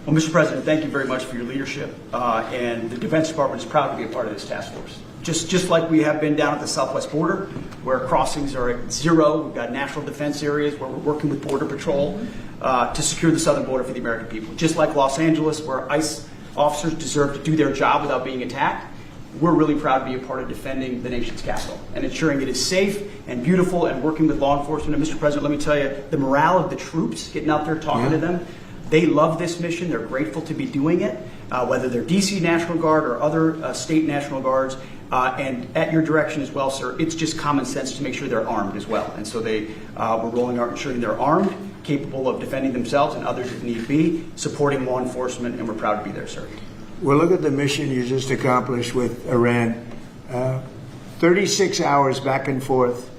Well, Mr. President, thank you very much for your leadership, and the Defense Department is proud to be a part of this task force. Just like we have been down at the southwest border, where crossings are at 0. We've got national defense areas where we're working with Border Patrol to secure the southern border for the American people. Just like Los Angeles, where ICE officers deserve to do their job without being attacked, we're really proud to be a part of defending the nation's capital and ensuring it is safe and beautiful and working with law enforcement. And Mr. President, let me tell you, the morale of the troops, getting out there talking to them, they love this mission. They're grateful to be doing it, whether they're DC National Guard or other state National Guards. And at your direction as well, sir, it's just common sense to make sure they're armed as well. And so we're rolling out ensuring they're armed, capable of defending themselves and others if need be, supporting law enforcement, and we're proud to be there, sir. Well, look at the mission you just accomplished with Iran. 36 hours back and forth,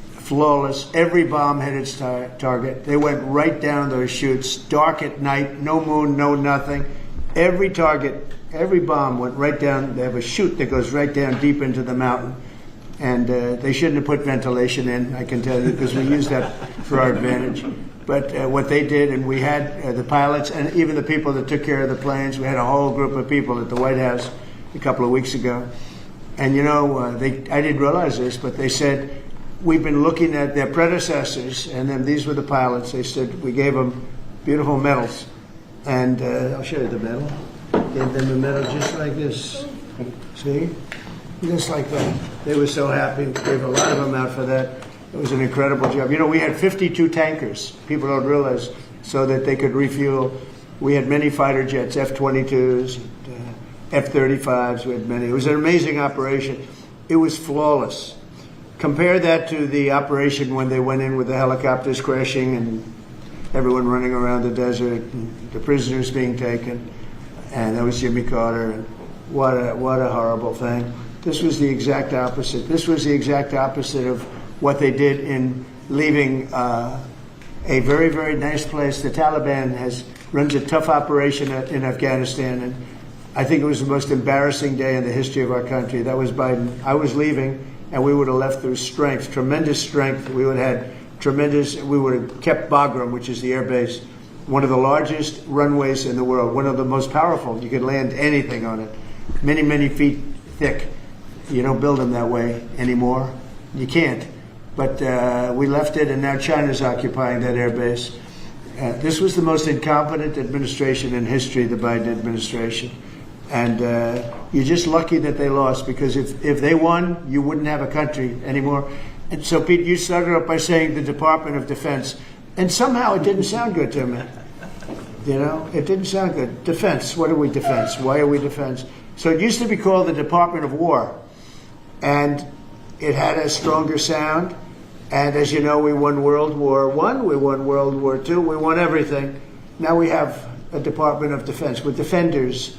flawless. Every bomb hit its target. They went right down those chutes, dark at night, no moon, no nothing. Every target, every bomb went right down. They have a chute that goes right down deep into the mountain. And they shouldn't have put ventilation in, I can tell you, because we use that for our advantage. But what they did, and we had the pilots and even the people that took care of the planes, we had a whole group of people at the White House a couple of weeks ago. And, you know, I didn't realize this, but they said, we've been looking at their predecessors, and then these were the pilots. They said we gave them beautiful medals. And I'll show you the medal. Gave them a medal just like this. See? Just like that. They were so happy. Gave a lot of them out for that. It was an incredible job. You know, we had 52 tankers. People don't realize, so that they could refuel. We had many fighter jets, F-22s, F-35s. We had many. It was an amazing operation. It was flawless. Compare that to the operation when they went in with the helicopters crashing and everyone running around the desert, and the prisoners being taken, and that was Jimmy Carter. And what a horrible thing. This was the exact opposite. This was the exact opposite of what they did in leaving a very, very nice place. The Taliban runs a tough operation in Afghanistan, and I think it was the most embarrassing day in the history of our country. That was Biden. I was leaving, and we would have left through strength, tremendous strength. We would have kept Bagram, which is the air base, one of the largest runways in the world, one of the most powerful. You could land anything on it, many, many feet thick. You don't build them that way anymore. You can't. But we left it, and now China's occupying that air base. This was the most incompetent administration in history, the Biden administration. And you're just lucky that they lost, because if they won, you wouldn't have a country anymore. And so, Pete, you started off by saying the Department of Defense. And somehow it didn't sound good to me. You know, it didn't sound good. Defense, what are we defense? Why are we defense? So it used to be called the Department of War. And it had a stronger sound. And as you know, we won World War I, we won World War II, we won everything. Now we have a Department of Defense with defenders.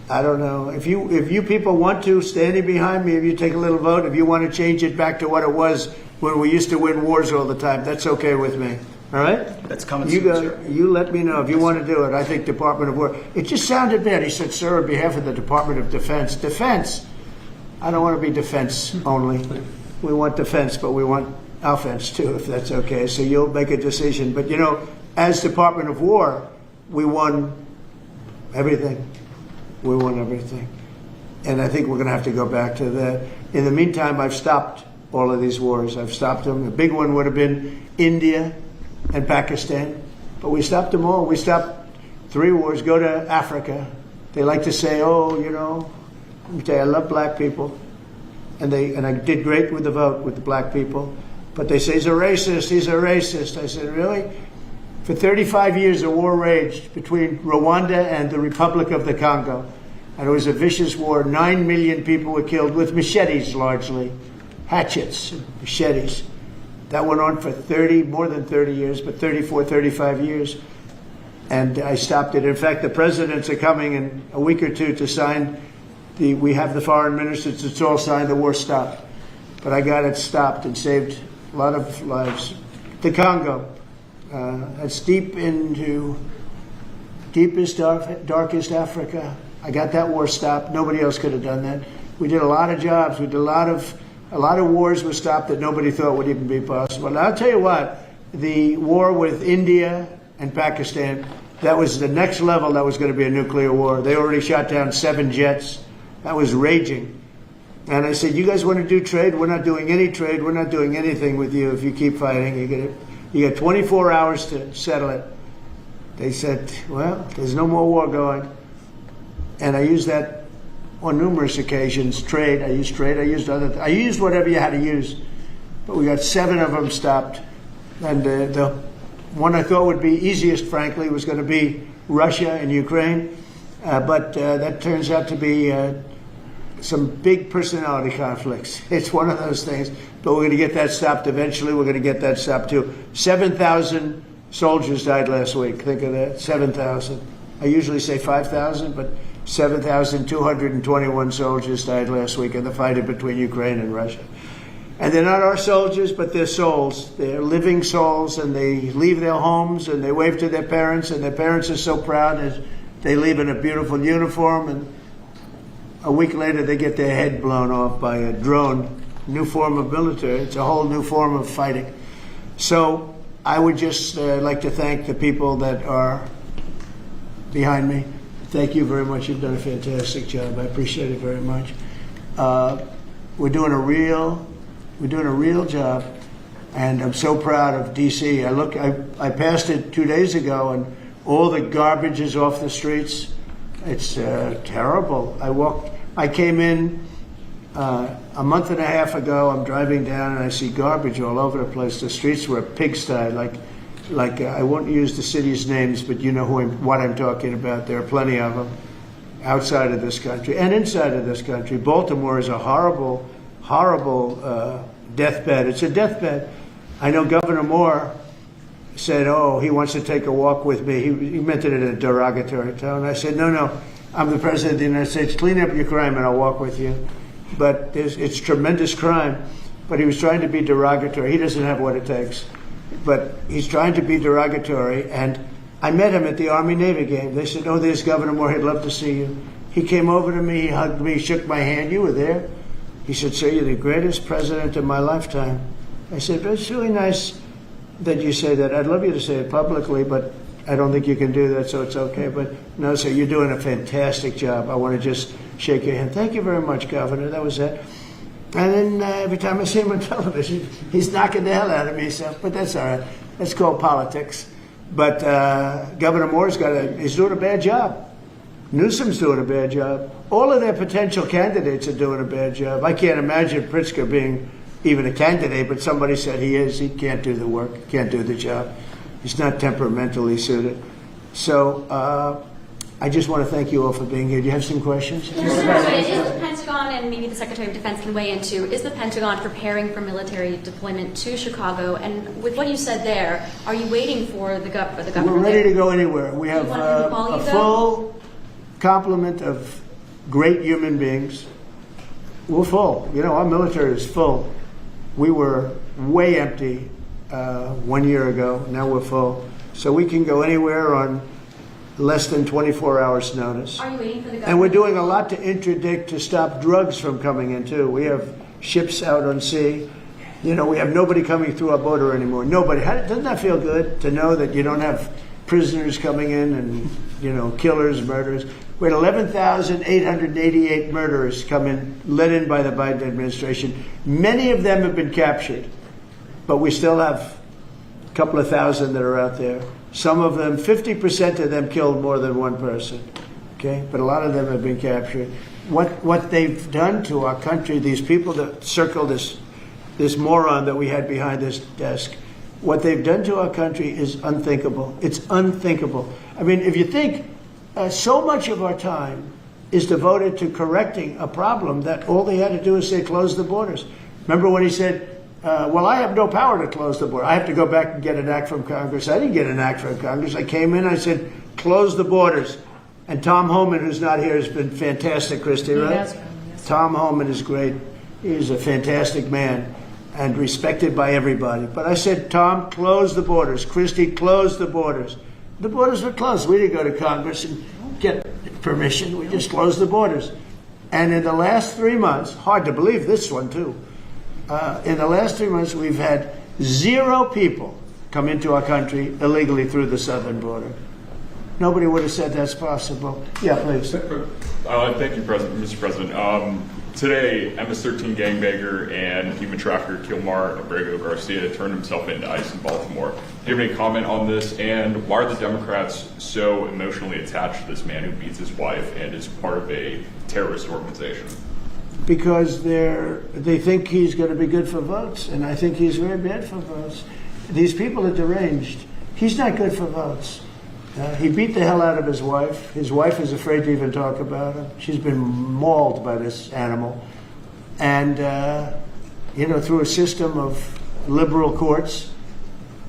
I don't know. If you people want to, standing behind me, if you take a little vote, if you want to change it back to what it was when we used to win wars all the time, that's okay with me. All right? That's coming soon, sir. You let me know if you want to do it. I think Department of War. It just sounded bad. He said, sir, on behalf of the Department of Defense. Defense. I don't want to be defense only. We want defense, but we want offense too, if that's okay. So you'll make a decision. But, you know, as Department of War, we won everything. We won everything. And I think we're going to have to go back to that. In the meantime, I've stopped all of these wars. I've stopped them. The big one would have been India and Pakistan. But we stopped them all. We stopped 3 wars. Go to Africa. They like to say, oh, you know, I love black people. And I did great with the vote with the black people. But they say he's a racist. He's a racist. I said, really? For 35 years, a war raged between Rwanda and the Republic of the Congo. And it was a vicious war. 9 million people were killed with machetes, largely. Hatchets, machetes. That went on for more than 30 years, but 34, 35 years. And I stopped it. In fact, the presidents are coming in a week or two to sign. We have the foreign ministers. It's all signed. The war stopped. But I got it stopped and saved a lot of lives. The Congo. That's deep into deepest, darkest Africa. I got that war stopped. Nobody else could have done that. We did a lot of jobs. We did a lot of wars were stopped that nobody thought would even be possible. And I'll tell you what, the war with India and Pakistan, that was the next level. That was going to be a nuclear war. They already shot down 7 jets. That was raging. And I said, you guys want to do trade? We're not doing any trade. We're not doing anything with you if you keep fighting. You got 24 hours to settle it. They said, well, there's no more war going. And I used that on numerous occasions. Trade. I used I used whatever you had to use. But we got 7 of them stopped. And the one I thought would be easiest, frankly, was going to be Russia and Ukraine. But that turns out to be some big personality conflicts. It's one of those things. But we're going to get that stopped eventually. We're going to get that stopped too. 7,000 soldiers died last week. Think of that. 7,000. I usually say 5,000, but 7,221 soldiers died last week in the fighting between Ukraine and Russia. And they're not our soldiers, but they're souls. They're living souls, and they leave their homes, and they wave to their parents, and their parents are so proud as they leave in a beautiful uniform, and a week later they get their head blown off by a drone. New form of military. It's a whole new form of fighting. So I would just like to thank the people that are behind me. Thank you very much. You've done a fantastic job. I appreciate it very much. We're doing a real job, and I'm so proud of DC. I passed it 2 days ago, and all the garbage is off the streets. It's terrible. I came in a month and a half ago. I'm driving down and I see garbage all over the place. The streets were a pigsty, like I won't use the city's names, but you know what I'm talking about. There are plenty of them outside of this country and inside of this country. Baltimore is a horrible, horrible deathbed. It's a deathbed. I know Governor Moore said, oh, he wants to take a walk with me. He meant it in a derogatory tone. I said, no, I'm the President of the United States. Clean up your crime and I'll walk with you. But it's tremendous crime. But he was trying to be derogatory. He doesn't have what it takes. But he's trying to be derogatory. And I met him at the Army-Navy game. They said, oh, there's Governor Moore. He'd love to see you. He came over to me. He hugged me, shook my hand. You were there. He said, sir, you're the greatest president of my lifetime. I said, but it's really nice that you say that. I'd love you to say it publicly, but I don't think you can do that, so it's okay. But no, sir, you're doing a fantastic job. I want to just shake your hand. Thank you very much, Governor. That was it. And then every time I see him on television, he's knocking the hell out of me. So, but that's all right. That's called politics. But Governor Moore's he's doing a bad job. Newsom's doing a bad job. All of their potential candidates are doing a bad job. I can't imagine Pritzker being even a candidate, but somebody said he is. He can't do the work, can't do the job. He's not temperamentally suited. So I just want to thank you all for being here. Do you have some questions? Is the Pentagon, and maybe the Secretary of Defense can weigh into, is the Pentagon preparing for military deployment to Chicago? And with what you said there, are you waiting for the governor? We're ready to go anywhere. We have a full complement of great human beings. We're full. You know, our military is full. We were way empty 1 year ago. Now we're full. So we can go anywhere on less than 24 hours notice. Are you waiting for the government? And we're doing a lot to interdict, to stop drugs from coming in too. We have ships out on sea. You know, we have nobody coming through our border anymore. Nobody. Doesn't that feel good to know that you don't have prisoners coming in and, you know, killers, murderers? We had 11,888 murderers come in, let in by the Biden administration. Many of them have been captured, but we still have a couple of thousand that are out there. Some of them, 50% of them killed more than one person, okay? But a lot of them have been captured. What they've done to our country, these people that circle this moron that we had behind this desk, what they've done to our country is unthinkable. It's unthinkable. I mean, if you think so much of our time is devoted to correcting a problem that all they had to do is say, close the borders. Remember when he said, well, I have no power to close the border. I have to go back and get an act from Congress. I didn't get an act from Congress. I came in, I said, close the borders. And Tom Homan, who's not here, has been fantastic, Christy, right? Yes. Tom Homan is great. He's a fantastic man and respected by everybody. But I said, Tom, close the borders. Christy, close the borders. The borders were closed. We didn't go to Congress and get permission. We just closed the borders. And in the last 3 months, hard to believe this one too, in the last 3 months we've had 0 people come into our country illegally through the southern border. Nobody would have said that's possible. Yeah, please. Thank you, Mr. President. Today, MS-13 gangbanger and human trafficker Kilmar Abrego Garcia turned himself into ICE in Baltimore. Do you have any comment on this? And why are the Democrats so emotionally attached to this man who beats his wife and is part of a terrorist organization? Because they think he's going to be good for votes, and I think he's very bad for votes. These people are deranged. He's not good for votes. He beat the hell out of his wife. His wife is afraid to even talk about him. She's been mauled by this animal. And, you know, through a system of liberal courts,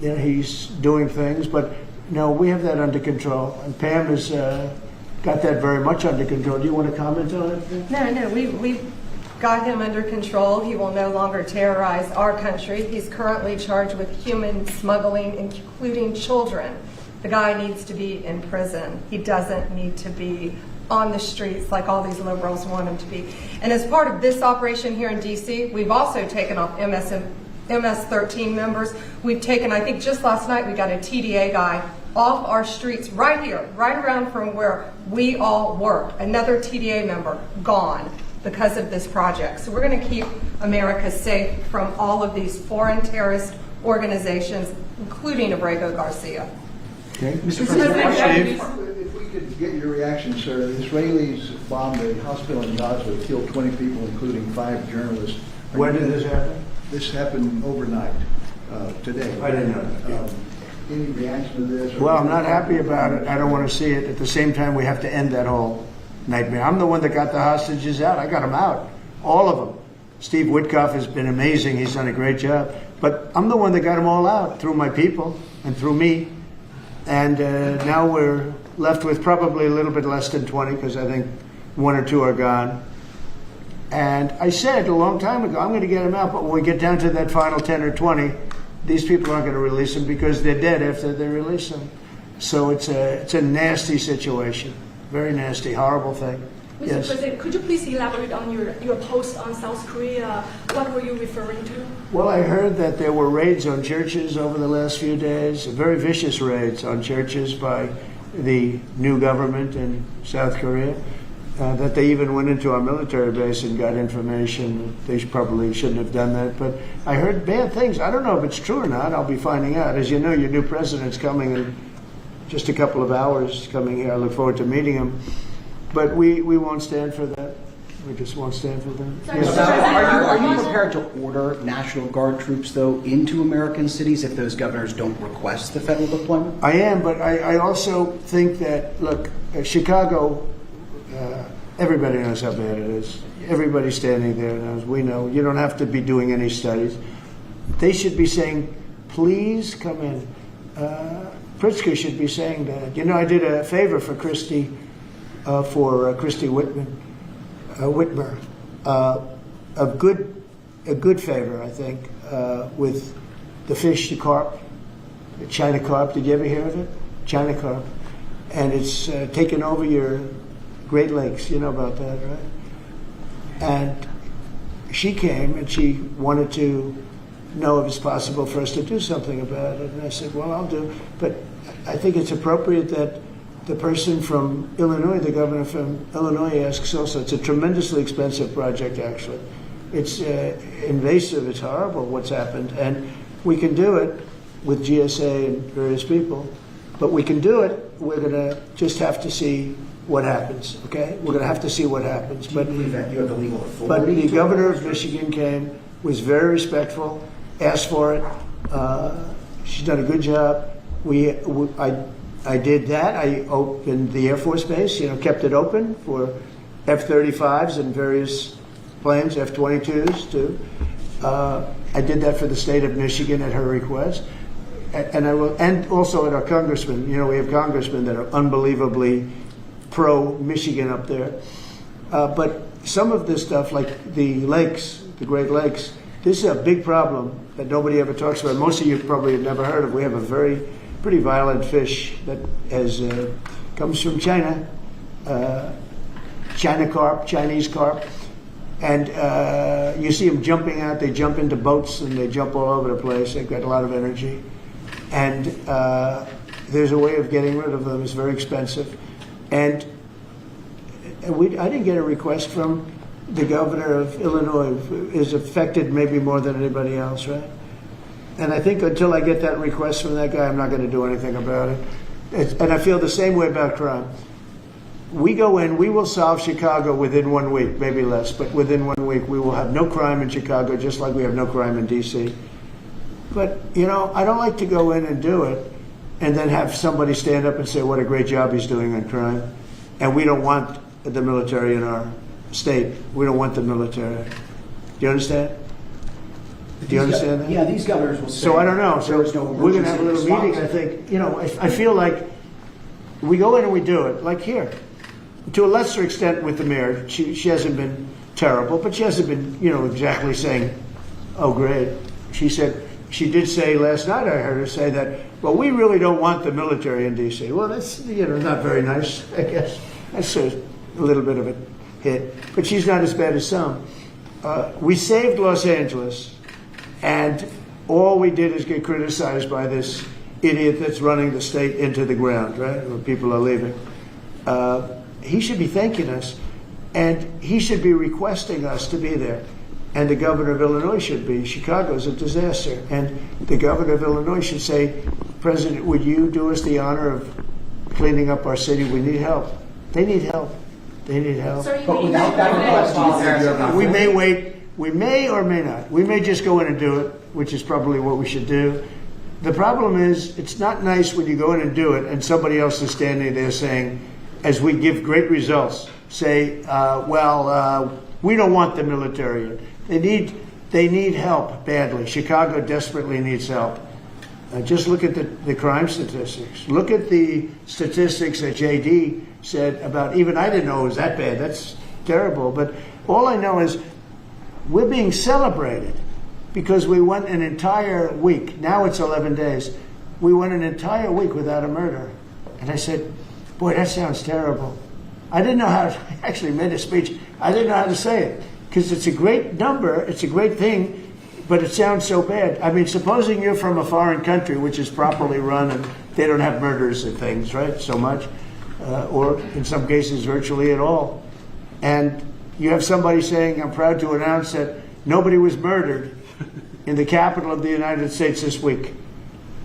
you know, he's doing things. But, no, we have that under control. And Pam has got that very much under control. Do you want to comment on it? No, we've got him under control. He will no longer terrorize our country. He's currently charged with human smuggling, including children. The guy needs to be in prison. He doesn't need to be on the streets like all these liberals want him to be. And as part of this operation here in D.C., we've also taken off MS-13 members. We've taken, I think just last night, we got a TDA guy off our streets right here, right around from where we all work. Another TDA member gone because of this project. So we're going to keep America safe from all of these foreign terrorist organizations, including Abrego Garcia. Okay. Mr. President, if we could get your reaction, sir. The Israelis bombed a hospital in Gaza, killed 20 people, including 5 journalists. When did this happen? This happened overnight, today. I didn't know that. Any reaction to this? Well, I'm not happy about it. I don't want to see it. At the same time, we have to end that whole nightmare. I'm the one that got the hostages out. I got them out, all of them. Steve Witkoff has been amazing. He's done a great job. But I'm the one that got them all out through my people and through me. And now we're left with probably a little bit less than 20 because I think 1 or 2 are gone. And I said a long time ago, I'm going to get them out. But when we get down to that final 10 or 20, these people aren't going to release them because they're dead after they release them. So it's a nasty situation. Very nasty, horrible thing. Mr. Yes. President, could you please elaborate on your post on South Korea? What were you referring to? Well, I heard that there were raids on churches over the last few days, very vicious raids on churches by the new government in South Korea, that they even went into our military base and got information. They probably shouldn't have done that, but I heard bad things. I don't know if it's true or not. I'll be finding out. As you know, your new president's coming in just a couple of hours coming here. I look forward to meeting him. But we won't stand for that. We just won't stand for that. So are you prepared to order National Guard troops, though, into American cities if those governors don't request the federal deployment? I am, but I also think that, look, Chicago, everybody knows how bad it is. Everybody standing there knows. We know. You don't have to be doing any studies. They should be saying, please come in. Pritzker should be saying that. You know, I did a favor for Christy Whitmer, a good favor, I think, with the fish, the carp, the China carp. Did you ever hear of it? China carp. And it's taken over your Great Lakes. You know about that, right? And she came and she wanted to know if it's possible for us to do something about it. And I said, well, I'll do. But I think it's appropriate that the person from Illinois, the governor from Illinois, asks also. It's a tremendously expensive project, actually. It's invasive. It's horrible what's happened. And we can do it with GSA and various people. But we can do it. We're going to just have to see what happens, okay? We're going to have to see what happens. Do you believe that you have the legal authority? But the governor of Michigan came, was very respectful, asked for it. She's done a good job. I did that. I opened the Air Force Base, kept it open for F-35s and various planes, F-22s too. I did that for the state of Michigan at her request. And I will, and also at our congressmen. We have congressmen that are unbelievably pro-Michigan up there. But some of this stuff, like the lakes, the Great Lakes, this is a big problem that nobody ever talks about. Most of you probably have never heard of. We have a pretty violent fish that comes from China, China carp, Chinese carp. And you see them jumping out. They jump into boats and they jump all over the place. They've got a lot of energy. And there's a way of getting rid of them. It's very expensive. And I didn't get a request from the governor of Illinois, who is affected maybe more than anybody else, right? And I think until I get that request from that guy, I'm not going to do anything about it. And I feel the same way about crime. We go in, we will solve Chicago within 1 week, maybe less, but within 1 week we will have no crime in Chicago, just like we have no crime in D.C. But, I don't like to go in and do it and then have somebody stand up and say what a great job he's doing on crime. And we don't want the military in our state. We don't want the military. Do you understand? Do you understand that? Yeah, these governors will say. So I don't know. So we're going to have a little meeting. I think, I feel like we go in and we do it, like here. To a lesser extent with the mayor. She hasn't been terrible, but she hasn't been, exactly saying, oh, great. She did say last night, I heard her say that, well, we really don't want the military in D.C. Well, that's, not very nice, I guess. That's a little bit of a hit. But she's not as bad as some. We saved Los Angeles, and all we did is get criticized by this idiot that's running the state into the ground, right, where people are leaving. He should be thanking us, and he should be requesting us to be there. And the governor of Illinois should be. Chicago's a disaster. And the governor of Illinois should say, President, would you do us the honor of cleaning up our city? We need help. They need help. They need help. So are you But waiting without that request, We may wait. We may or may not. We may just go in and do it, which is probably what we should do. The problem is, it's not nice when you go in and do it and somebody else is standing there saying, as we give great results, say, we don't want the military. They need help badly. Chicago desperately needs help. Just look at the crime statistics. Look at the statistics that JD said about, even I didn't know it was that bad. That's terrible. But all I know is we're being celebrated because we went an entire week. Now it's 11 days. We went an entire week without a murder. And I said, boy, that sounds terrible. I didn't know how to, I actually made a speech. I didn't know how to say it because it's a great number. It's a great thing. But it sounds so bad. I mean, supposing you're from a foreign country which is properly run and they don't have murders and things, right, so much, or in some cases virtually at all. And you have somebody saying, I'm proud to announce that nobody was murdered in the capital of the United States this week.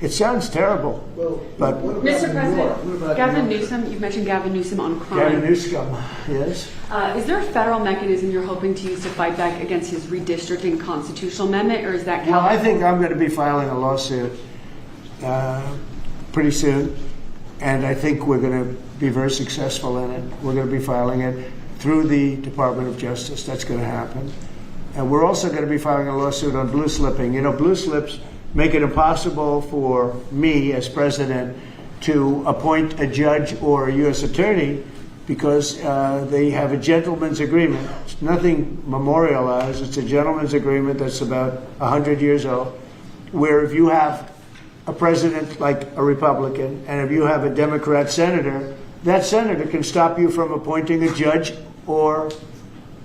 It sounds terrible. Well, but Mr. President, Gavin Newsom, you've mentioned Gavin Newsom on crime. Gavin Newsom, yes. Is there a federal mechanism you're hoping to use to fight back against his redistricting constitutional amendment, or is that Well, I think I'm going to be filing a lawsuit pretty soon, and I think we're going to be very successful in it. We're going to be filing it through the Department of Justice. That's going to happen. And we're also going to be filing a lawsuit on blue slipping. You know, blue slips make it impossible for me as president to appoint a judge or a U.S. attorney because they have a gentleman's agreement. It's nothing memorialized. It's a gentleman's agreement that's about 100 years old, where if you have a president like a Republican and if you have a Democrat senator, that senator can stop you from appointing a judge or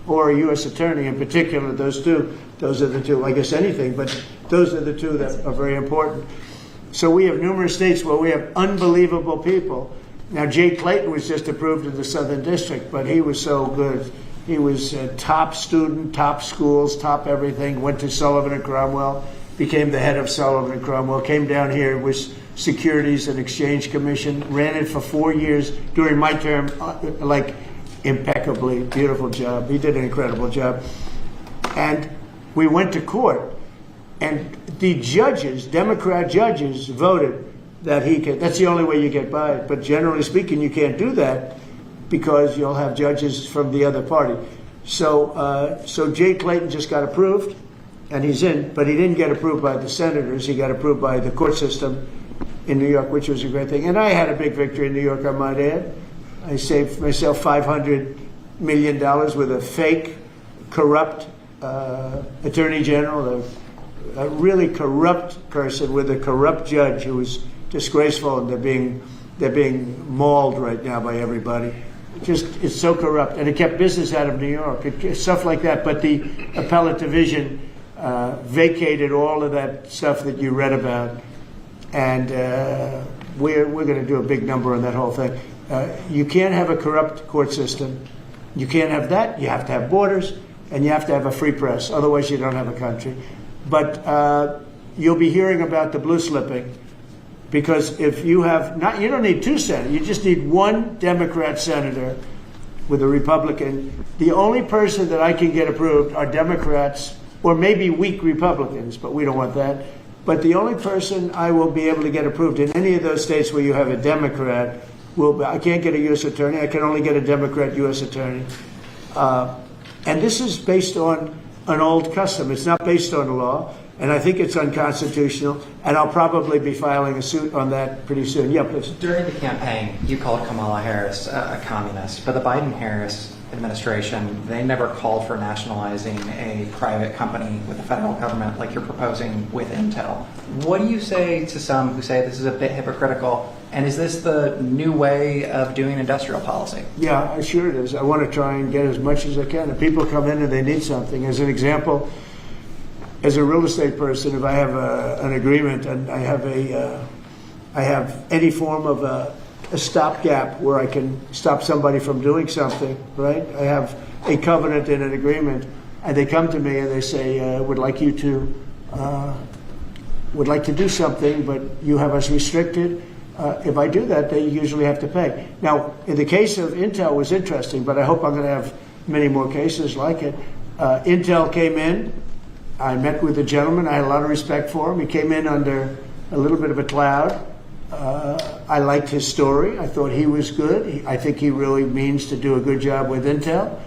a U.S. attorney. In particular, those are the two, I guess anything, but those are the two that are very important. So we have numerous states where we have unbelievable people. Now, Jay Clayton was just approved in the Southern District, but he was so good. He was a top student, top schools, top everything, went to Sullivan and Cromwell, became the head of Sullivan and Cromwell, came down here, was Securities and Exchange Commission, ran it for 4 years during my term, like impeccably, beautiful job. He did an incredible job. And we went to court, and the judges, Democrat judges, voted that he could. That's the only way you get by it. But generally speaking, you can't do that because you'll have judges from the other party. So Jay Clayton just got approved, and he's in, but he didn't get approved by the senators. He got approved by the court system in New York, which was a great thing. And I had a big victory in New York, I might add. I saved myself $500 million with a fake, corrupt attorney general, a really corrupt person with a corrupt judge who was disgraceful, and they're being mauled right now by everybody. It's so corrupt, and it kept business out of New York. Stuff like that. But the appellate division vacated all of that stuff that you read about, and we're going to do a big number on that whole thing. You can't have a corrupt court system. You can't have that. You have to have borders, and you have to have a free press. Otherwise, you don't have a country. But you'll be hearing about the blue slipping, because if you have not, you don't need two senators. You just need one Democrat senator with a Republican. The only person that I can get approved are Democrats or maybe weak Republicans, but we don't want that. But the only person I will be able to get approved in any of those states where you have a Democrat I can't get a U.S. attorney. I can only get a Democrat U.S. attorney. And this is based on an old custom. It's not based on law, and I think it's unconstitutional, and I'll probably be filing a suit on that pretty soon. Yeah, please. During the campaign, you called Kamala Harris a communist, but the Biden-Harris administration, they never called for nationalizing a private company with the federal government like you're proposing with Intel. What do you say to some who say this is a bit hypocritical, and is this the new way of doing industrial policy? Yeah, sure it is. I want to try and get as much as I can. If people come in and they need something, as an example, as a real estate person, if I have an agreement and I have any form of a stopgap where I can stop somebody from doing something, right? I have a covenant in an agreement, and they come to me and they say, would like to do something, but you have us restricted. if I do that, they usually have to pay. Now, in the case of Intel, it was interesting, but I hope I'm going to have many more cases like it. Intel came in. I met with the gentleman. I had a lot of respect for him. He came in under a little bit of a cloud. I liked his story. I thought he was good. I think he really means to do a good job with Intel.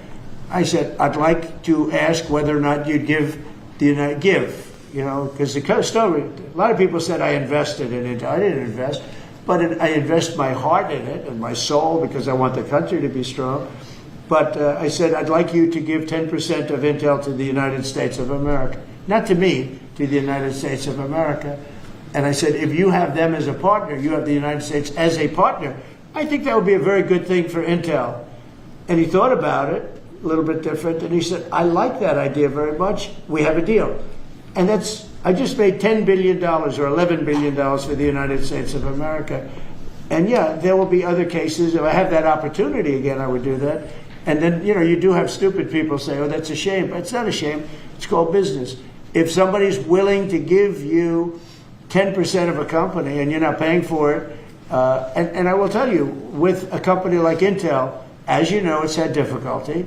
I said, I'd like to ask whether or not you'd give, because the story, a lot of people said I invested in Intel. I didn't invest, but I invest my heart in it and my soul because I want the country to be strong. But I said, I'd like you to give 10% of Intel to the United States of America. Not to me, to the United States of America. And I said, if you have them as a partner, you have the United States as a partner, I think that would be a very good thing for Intel. And he thought about it, a little bit different, and he said, I like that idea very much. We have a deal. And I just made $10 billion or $11 billion for the United States of America. And yeah, there will be other cases. If I have that opportunity again, I would do that. And then, you do have stupid people say, oh, that's a shame. It's not a shame. It's called business. If somebody's willing to give you 10% of a company and you're not paying for it, and I will tell you, with a company like Intel, as you know, it's had difficulty.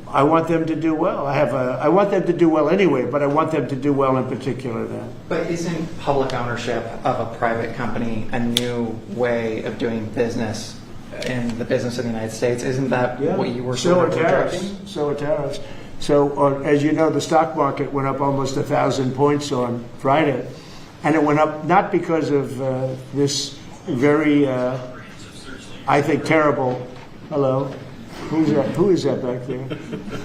I want them to do well. I want them to do well anyway, but I want them to do well in particular then. But isn't public ownership of a private company a new way of doing business in the business of the United States? Isn't that what you were sort of projecting? So are tariffs. So, as you know, the stock market went up almost 1,000 points on Friday. And it went up not because of this very, I think, terrible, hello? Who is that back there?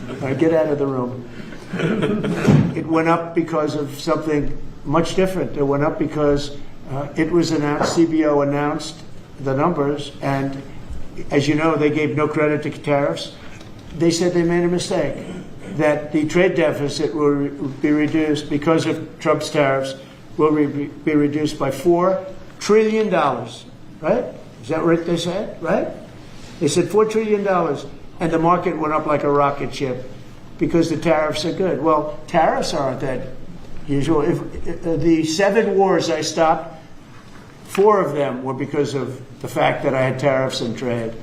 All right, get out of the room. It went up because of something much different. It went up because it was announced, CBO announced the numbers, and as you know, they gave no credit to tariffs. They said they made a mistake, that the trade deficit will be reduced because of Trump's tariffs, will be reduced by $4 trillion, right? Is that what they said, right? They said $4 trillion, and the market went up like a rocket ship because the tariffs are good. Well, tariffs aren't that usual. If the 7 wars I stopped, 4 of them were because of the fact that I had tariffs and trade.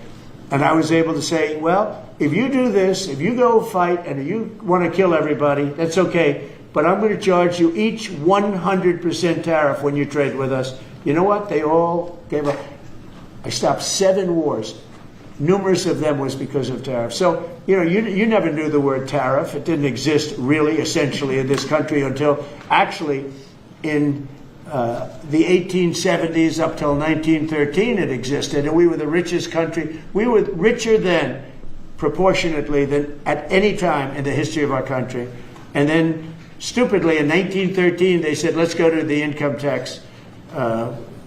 And I was able to say, well, if you do this, if you go fight and you want to kill everybody, that's okay. But I'm going to charge you each 100% tariff when you trade with us. You know what? They all gave up. I stopped 7 wars. Numerous of them was because of tariffs. So, you never knew the word tariff. It didn't exist really, essentially, in this country until actually in the 1870s up till 1913 it existed. And we were the richest country. We were richer then, proportionately, than at any time in the history of our country. And then, stupidly, in 1913, they said, let's go to the income tax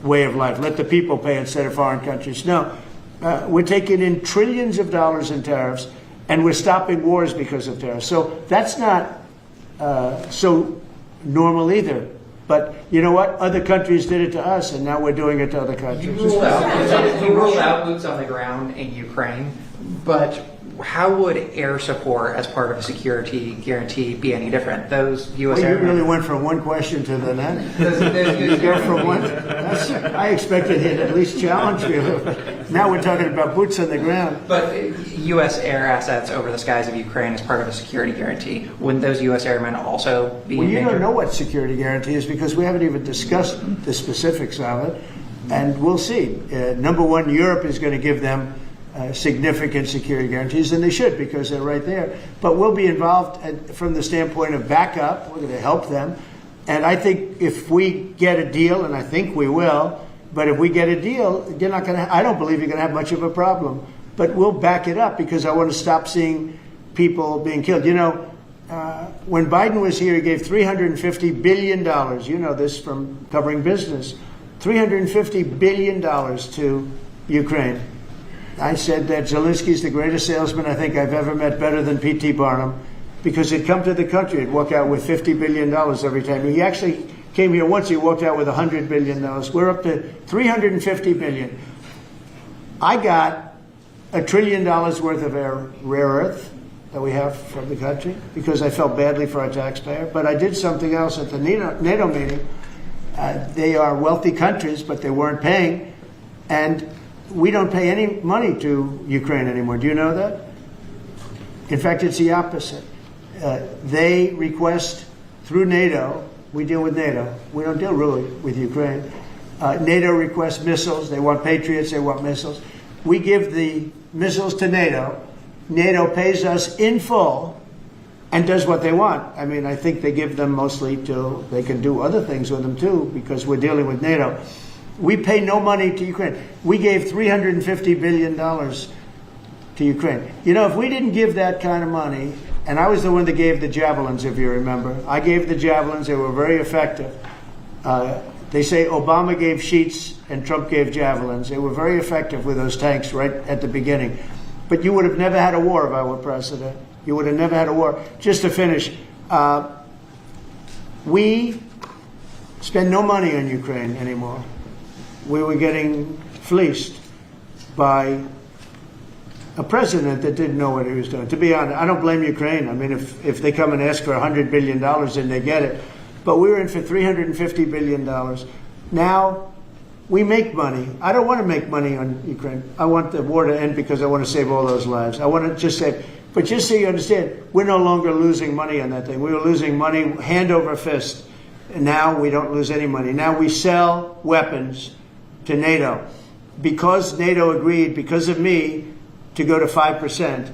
way of life. Let the people pay instead of foreign countries. No. We're taking in trillions of dollars in tariffs, and we're stopping wars because of tariffs. So that's not so normal either. But you know what? Other countries did it to us, and now we're doing it to other countries. You ruled out boots on the ground in Ukraine, but how would air support as part of a security guarantee be any different? Those U.S. You airmen... really went from one question to the next. I expected he'd at least challenge you. Now we're talking about boots on the ground. But U.S. air assets over the skies of Ukraine as part of a security guarantee, wouldn't those U.S. airmen also be Well, you endangered? don't know what security guarantee is because we haven't even discussed the specifics of it. And we'll see. Number one, Europe is going to give them significant security guarantees, and they should because they're right there. But we'll be involved from the standpoint of backup. We're going to help them. And I think if we get a deal, and I think we will, but if we get a deal, you're not going to. I don't believe you're going to have much of a problem. But we'll back it up because I want to stop seeing people being killed. When Biden was here, he gave $350 billion. You know this from covering business. $350 billion to Ukraine. I said that Zelensky's the greatest salesman I think I've ever met, better than P.T. Barnum, because he'd come to the country, he'd walk out with $50 billion every time. He actually came here once, he walked out with $100 billion. We're up to $350 billion. I got $1 trillion worth of rare earth that we have from the country because I felt badly for our taxpayer. But I did something else at the NATO meeting. They are wealthy countries, but they weren't paying. And we don't pay any money to Ukraine anymore. Do you know that? In fact, it's the opposite. They request through NATO. We deal with NATO. We don't deal really with Ukraine. NATO requests missiles. They want Patriots. They want missiles. We give the missiles to NATO. NATO pays us in full and does what they want. I mean, I think they give them mostly till they can do other things with them too, because we're dealing with NATO. We pay no money to Ukraine. We gave $350 billion to Ukraine. You know, if we didn't give that kind of money, and I was the one that gave the javelins, if you remember. I gave the javelins. They were very effective. They say Obama gave sheets and Trump gave javelins. They were very effective with those tanks right at the beginning. But you would have never had a war if I were president. You would have never had a war. Just to finish, we spend no money on Ukraine anymore. We were getting fleeced by a president that didn't know what he was doing. To be honest, I don't blame Ukraine. I mean, if they come and ask for $100 billion, then they get it. But we were in for $350 billion. Now, we make money. I don't want to make money on Ukraine. I want the war to end because I want to save all those lives. I want to just save. But just so you understand, we're no longer losing money on that thing. We were losing money hand over fist. And now we don't lose any money. Now we sell weapons to NATO. Because NATO agreed, because of me, to go to 5%.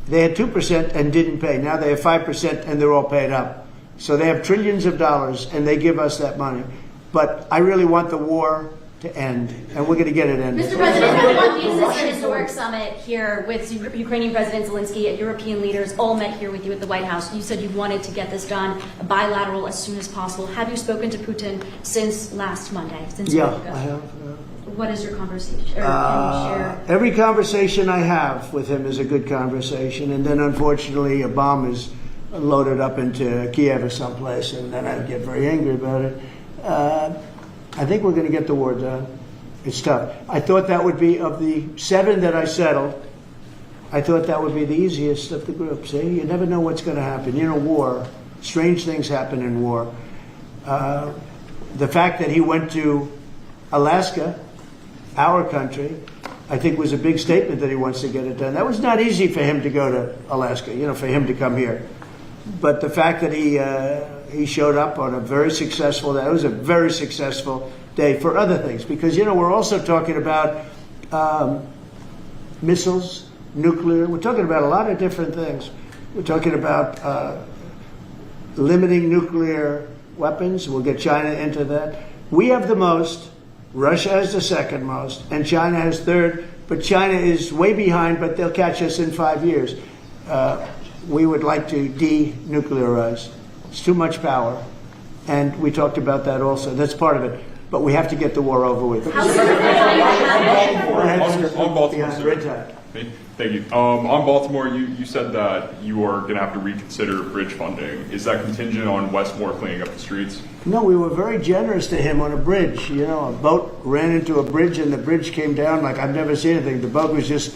They had 2% and didn't pay. Now they have 5% and they're all paid up. So they have trillions of dollars and they give us that money. But I really want the war to end, and we're going to get it ended. Mr. President, this is a historic summit here with Ukrainian President Zelensky and European leaders all met here with you at the White House. You said you wanted to get this done bilateral as soon as possible. Have you spoken to Putin since last Monday? Yeah, I have. What is your conversation? Every conversation I have with him is a good conversation, and then unfortunately a bomb is loaded up into Kiev or someplace, and then I get very angry about it. I think we're going to get the war done. It's tough. I thought that would be, of the 7 that I settled, I thought that would be the easiest of the group. See, you never know what's going to happen. You know, war, strange things happen in war. The fact that he went to Alaska, our country, I think was a big statement that he wants to get it done. That was not easy for him to go to Alaska, you know, for him to come here. But the fact that he showed up on a very successful day, it was a very successful day for other things. Because, you know, we're also talking about missiles, nuclear. We're talking about a lot of different things. We're talking about limiting nuclear weapons. We'll get China into that. We have the most. Russia has the second most, and China has third, but China is way behind, but they'll catch us in 5 years. We would like to denuclearize. It's too much power, and we talked about that also. That's part of it, but we have to get the war over with. On Baltimore, sir. Thank you. On Baltimore, you said that you are going to have to reconsider bridge funding. Is that contingent on Westmore cleaning up the streets? No, we were very generous to him on a bridge. You know, a boat ran into a bridge and the bridge came down like I've never seen anything. The boat was just,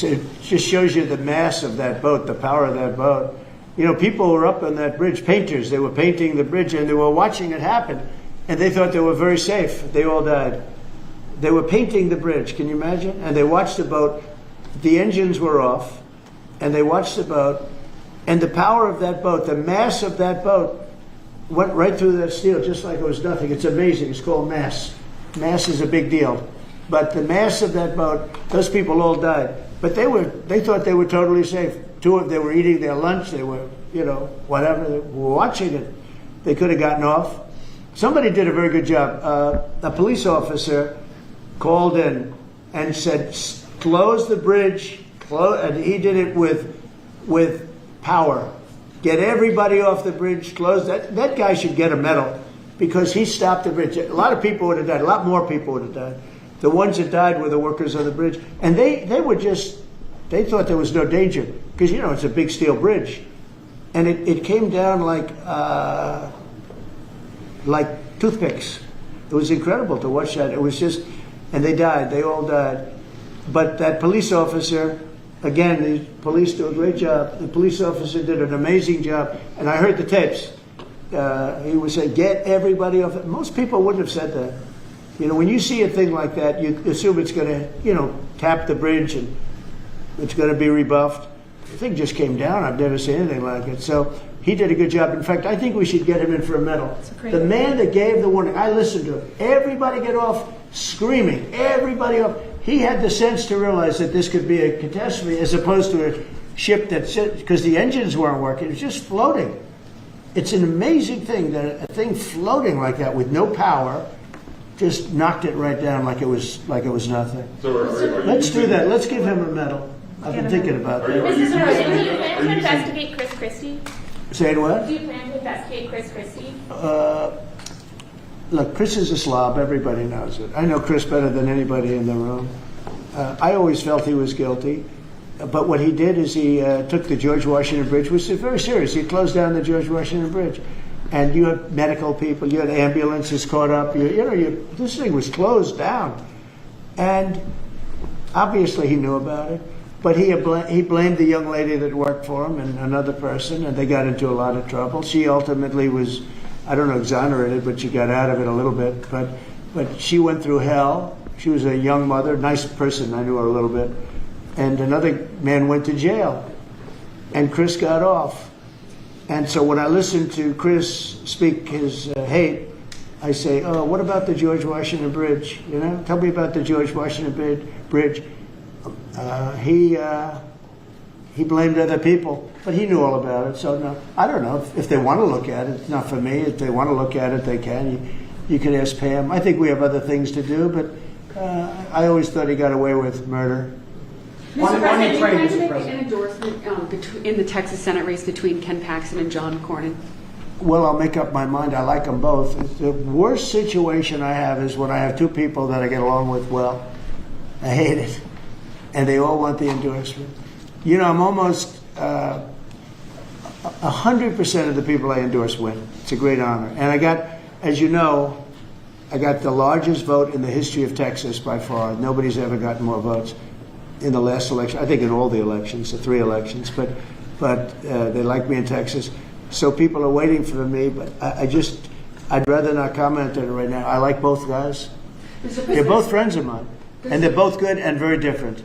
it just shows you the mass of that boat, the power of that boat. You know, people were up on that bridge, painters. They were painting the bridge and they were watching it happen. And they thought they were very safe. They all died. They were painting the bridge, can you imagine? And they watched the boat. The engines were off, and they watched the boat, and the power of that boat, the mass of that boat, went right through that steel just like it was nothing. It's amazing. It's called mass. Mass is a big deal. But the mass of that boat, those people all died. But they thought they were totally safe. They were eating their lunch. They were, you know, whatever. They were watching it. They could have gotten off. Somebody did a very good job. A police officer called in and said, close the bridge, and he did it with power. Get everybody off the bridge, close that. That guy should get a medal because he stopped the bridge. A lot of people would have died, a lot more people would have died. The ones that died were the workers on the bridge. And they thought there was no danger because, you know, it's a big steel bridge. And it came down like toothpicks. It was incredible to watch that. It was just, and they died, they all died. But that police officer, again, the police do a great job. The police officer did an amazing job. And I heard the tapes. He would say, get everybody off. Most people wouldn't have said that. You know, when you see a thing like that, you assume it's going to, you know, tap the bridge and it's going to be rebuffed. The thing just came down. I've never seen anything like it. So he did a good job. In fact, I think we should get him in for a medal. The man that gave the warning, I listened to him. Everybody get off screaming. Everybody off. He had the sense to realize that this could be a catastrophe as opposed to a ship that's, because the engines weren't working, it was just floating. It's an amazing thing that a thing floating like that with no power just knocked it right down like it was nothing. So Let's do that. Let's give him a medal. I've been thinking about that. Mr. President, do you plan to investigate Chris Christie? Say what? Do you plan to investigate Chris Christie? Look, Chris is a slob. Everybody knows it. I know Chris better than anybody in the room. I always felt he was guilty. But what he did is he took the George Washington Bridge, which is very serious. He closed down the George Washington Bridge. And you have medical people, you had ambulances caught up. This thing was closed down. And obviously he knew about it. But he blamed the young lady that worked for him and another person, and they got into a lot of trouble. She ultimately was, I don't know, exonerated, but she got out of it a little bit. But she went through hell. She was a young mother, nice person. I knew her a little bit. And another man went to jail, and Chris got off. And so when I listen to Chris speak his hate, I say, oh, what about the George Washington Bridge? You know, tell me about the George Washington Bridge. He blamed other people, but he knew all about it. So no, I don't know if they want to look at it. It's not for me. If they want to look at it, they can. You can ask Pam. I think we have other things to do, but I always thought he got away with murder. Mr. President, do you plan to make an endorsement in the Texas Senate race between Ken Paxton and John Cornyn? Well, I'll make up my mind. I like them both. The worst situation I have is when I have two people that I get along with well. I hate it. And they all want the endorsement. You know, I'm almost 100% of the people I endorse win. It's a great honor. And I got, as you know, I got the largest vote in the history of Texas by far. Nobody's ever gotten more votes in the last election. I think in all the elections, the 3 elections. But they like me in Texas. So people are waiting for me. But I'd rather not comment on it right now. I like both guys. They're both friends of mine. And they're both good and very different.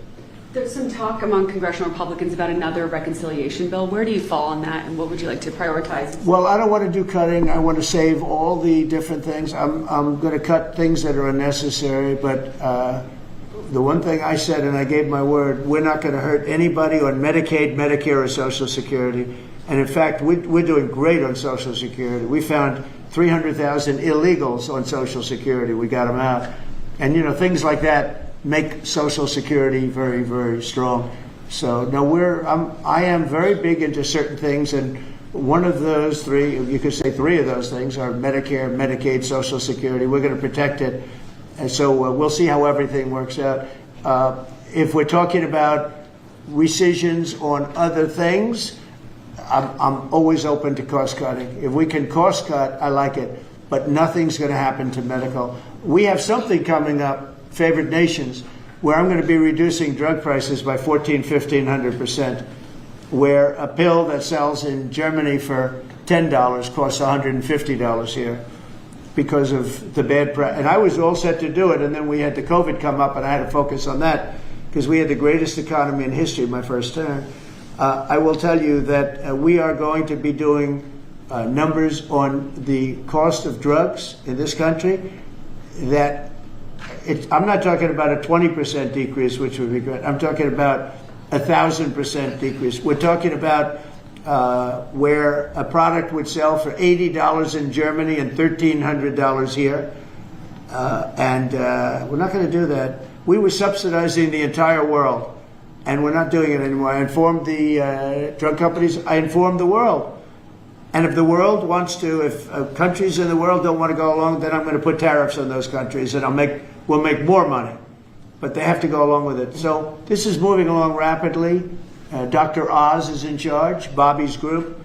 There's some talk among congressional Republicans about another reconciliation bill. Where do you fall on that, and what would you like to prioritize? Well, I don't want to do cutting. I want to save all the different things. I'm going to cut things that are unnecessary, but the one thing I said, and I gave my word, we're not going to hurt anybody on Medicaid, Medicare, or Social Security. And in fact, we're doing great on Social Security. We found 300,000 illegals on Social Security. We got them out. And, you know, things like that make Social Security very, very strong. So, no, I am very big into certain things, and one of those 3, you could say 3 of those things are Medicare, Medicaid, Social Security. We're going to protect it. And so we'll see how everything works out. If we're talking about rescissions on other things, I'm always open to cost cutting. If we can cost cut, I like it. But nothing's going to happen to medical. We have something coming up, favored nations, where I'm going to be reducing drug prices by 1,500%, where a pill that sells in Germany for $10 costs $150 here because of the bad price. And I was all set to do it, and then we had the COVID come up, and I had to focus on that because we had the greatest economy in history my first term. I will tell you that we are going to be doing numbers on the cost of drugs in this country that I'm not talking about a 20% decrease, which would be great. I'm talking about 1,000% decrease. We're talking about where a product would sell for $80 in Germany and $1,300 here. And we're not going to do that. We were subsidizing the entire world, and we're not doing it anymore. I informed the drug companies. I informed the world. And if the world wants to, if countries in the world don't want to go along, then I'm going to put tariffs on those countries, and we'll make more money. But they have to go along with it. So this is moving along rapidly. Dr. Oz is in charge, Bobby's group,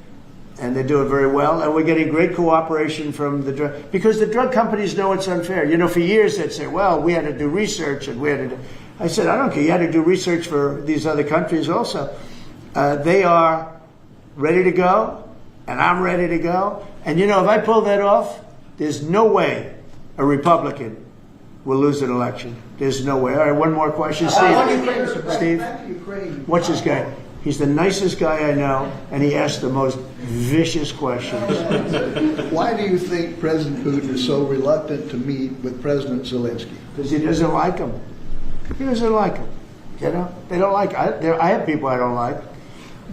and they're doing very well. And we're getting great cooperation from the drug, because the drug companies know it's unfair. You know, for years they'd say, well, we had to do research, and we had to do. I said, I don't care. You had to do research for these other countries also. They are ready to go. And I'm ready to go. And you know, if I pull that off, there's no way a Republican will lose an election. There's no way. All right, one more question. Steve, what's his guy? He's the nicest guy I know, and he asks the most vicious questions. Why do you think President Putin is so reluctant to meet with President Zelensky? Because he doesn't like him. He doesn't like him. You know, they don't like. I have people I don't like.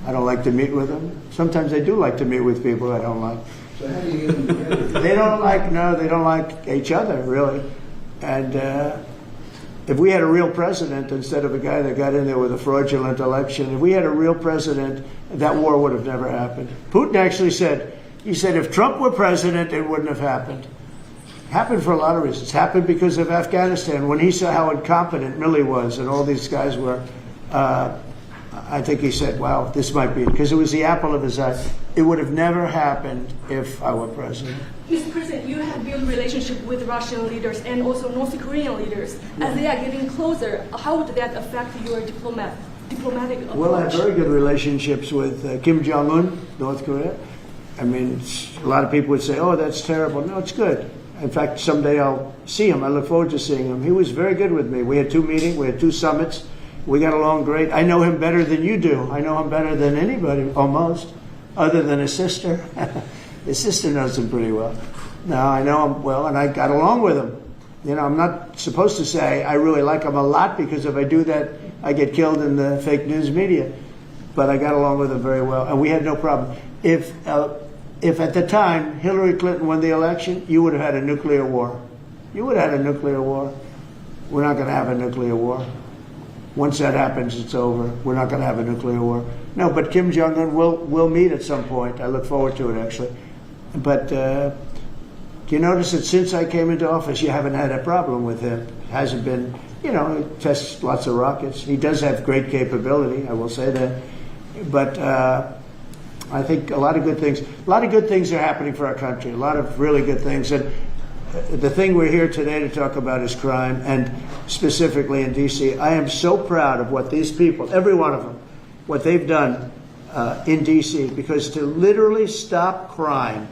I don't like to meet with them. Sometimes I do like to meet with people I don't like. So how do you get them together? They don't like each other, really. And if we had a real president instead of a guy that got in there with a fraudulent election, if we had a real president, that war would have never happened. Putin actually said, if Trump were president, it wouldn't have happened. It happened for a lot of reasons. It happened because of Afghanistan. When he saw how incompetent Milley was and all these guys were, I think he said, wow, this might be it, because it was the apple of his eye. It would have never happened if I were president. Mr. President, you have built relationship with Russian leaders and also North Korean leaders. As they are getting closer, how would that affect your diplomatic approach? Well, I have very good relationships with Kim Jong-un, North Korea. I mean, a lot of people would say, oh, that's terrible. No, it's good. In fact, someday I'll see him. I look forward to seeing him. He was very good with me. We had 2 meetings. We had 2 summits. We got along great. I know him better than you do. I know him better than anybody, almost, other than his sister. His sister knows him pretty well. No, I know him well, and I got along with him. You know, I'm not supposed to say I really like him a lot, because if I do that, I get killed in the fake news media. But I got along with him very well, and we had no problem. If at the time Hillary Clinton won the election, you would have had a nuclear war. You would have had a nuclear war. We're not going to have a nuclear war. Once that happens, it's over. We're not going to have a nuclear war. No, but Kim Jong-un will meet at some point. I look forward to it, actually. But you notice that since I came into office, you haven't had a problem with him. It hasn't been, you know, he tests lots of rockets. He does have great capability, I will say that. But I think a lot of good things are happening for our country, a lot of really good things. And the thing we're here today to talk about is crime, and specifically in D.C. I am so proud of what these people, every one of them, what they've done in D.C., because to literally stop crime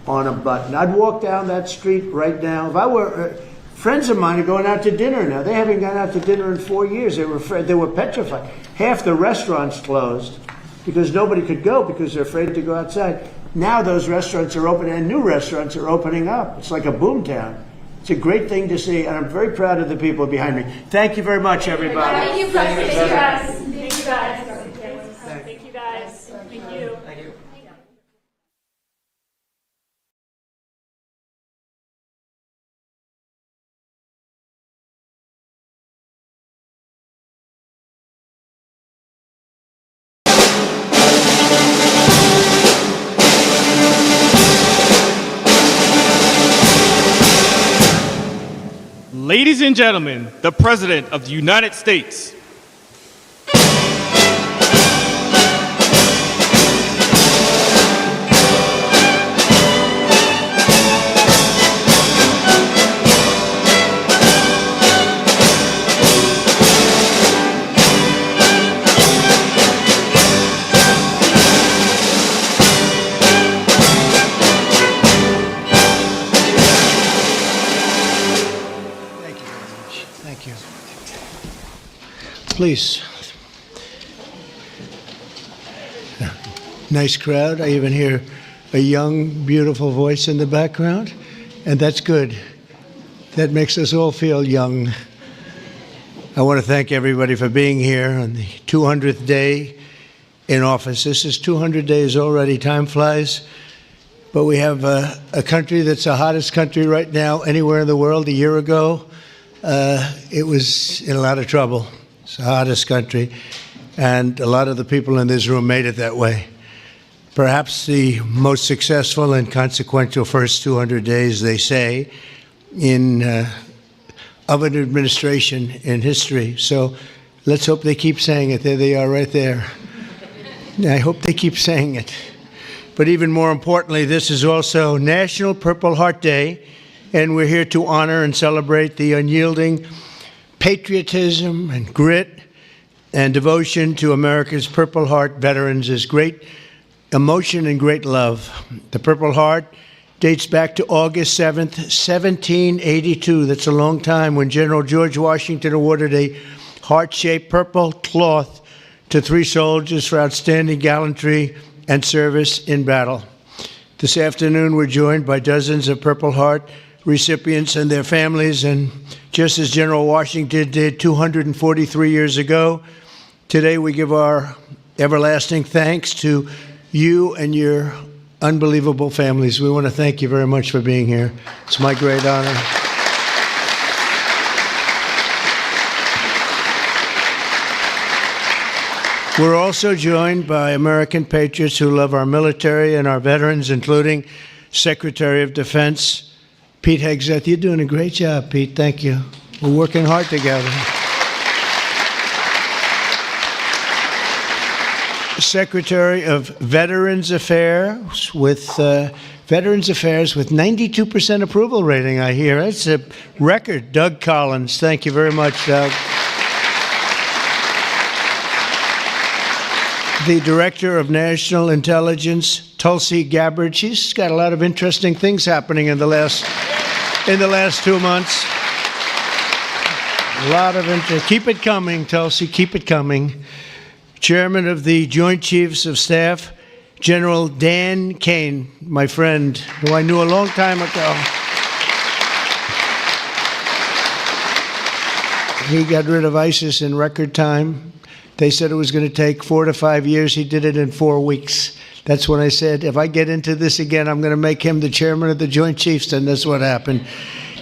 on a button. I'd walk down that street right now. If I were, friends of mine are going out to dinner now. They haven't gone out to dinner in 4 years. They were petrified. Half the restaurants closed because nobody could go because they're afraid to go outside. Now those restaurants are open, and new restaurants are opening up. It's like a boomtown. It's a great thing to see, and I'm very proud of the people behind me. Thank you very much, everybody. Thank you, President. Thank you, guys. Thank you, guys. Thank you, guys. Thank you. Thank you. Ladies and gentlemen, the President of the United States. Please. Nice crowd. I even hear a young, beautiful voice in the background, and that's good. That makes us all feel young. I want to thank everybody for being here on the 200th day in office. This is 200 days already. Time flies. But we have a country that's the hottest country right now anywhere in the world. A year ago, it was in a lot of trouble. It's the hottest country, and a lot of the people in this room made it that way. Perhaps the most successful and consequential first 200 days, they say, of an administration in history. So let's hope they keep saying it. There they are right there. I hope they keep saying it. But even more importantly, this is also National Purple Heart Day, and we're here to honor and celebrate the unyielding patriotism and grit and devotion to America's Purple Heart veterans is great emotion and great love. The Purple Heart dates back to August 7th, 1782. That's a long time, when General George Washington awarded a heart-shaped purple cloth to 3 soldiers for outstanding gallantry and service in battle. This afternoon, we're joined by dozens of Purple Heart recipients and their families, and just as General Washington did 243 years ago, today we give our everlasting thanks to you and your unbelievable families. We want to thank you very much for being here. It's my great honor. We're also joined by American patriots who love our military and our veterans, including Secretary of Defense Pete Hegseth. You're doing a great job, Pete. Thank you. We're working hard together. Secretary of Veterans Affairs with 92% approval rating, I hear. That's a record. Doug Collins. Thank you very much, Doug. The Director of National Intelligence, Tulsi Gabbard. She's got a lot of interesting things happening in the last 2 months. A lot of interest. Keep it coming, Tulsi. Keep it coming. Chairman of the Joint Chiefs of Staff, General Dan Kane, my friend, who I knew a long time ago. He got rid of ISIS in record time. They said it was going to take 4 to 5 years. He did it in 4 weeks. That's when I said, if I get into this again, I'm going to make him the chairman of the Joint Chiefs, and that's what happened.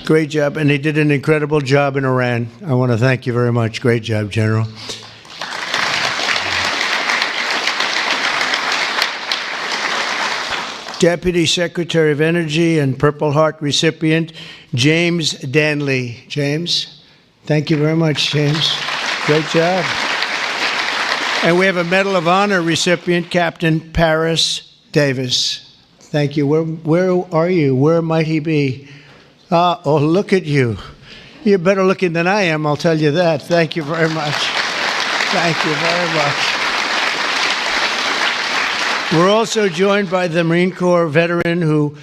Great job, and he did an incredible job in Iran. I want to thank you very much. Great job, General. Deputy Secretary of Energy and Purple Heart recipient, James Danley. James, thank you very much, James. Great job. And we have a Medal of Honor recipient, Captain Paris Davis. Thank you. Where are you? Where might he be? Oh, look at you. You're better looking than I am, I'll tell you that. Thank you very much. Thank you very much. We're also joined by the Marine Corps veteran who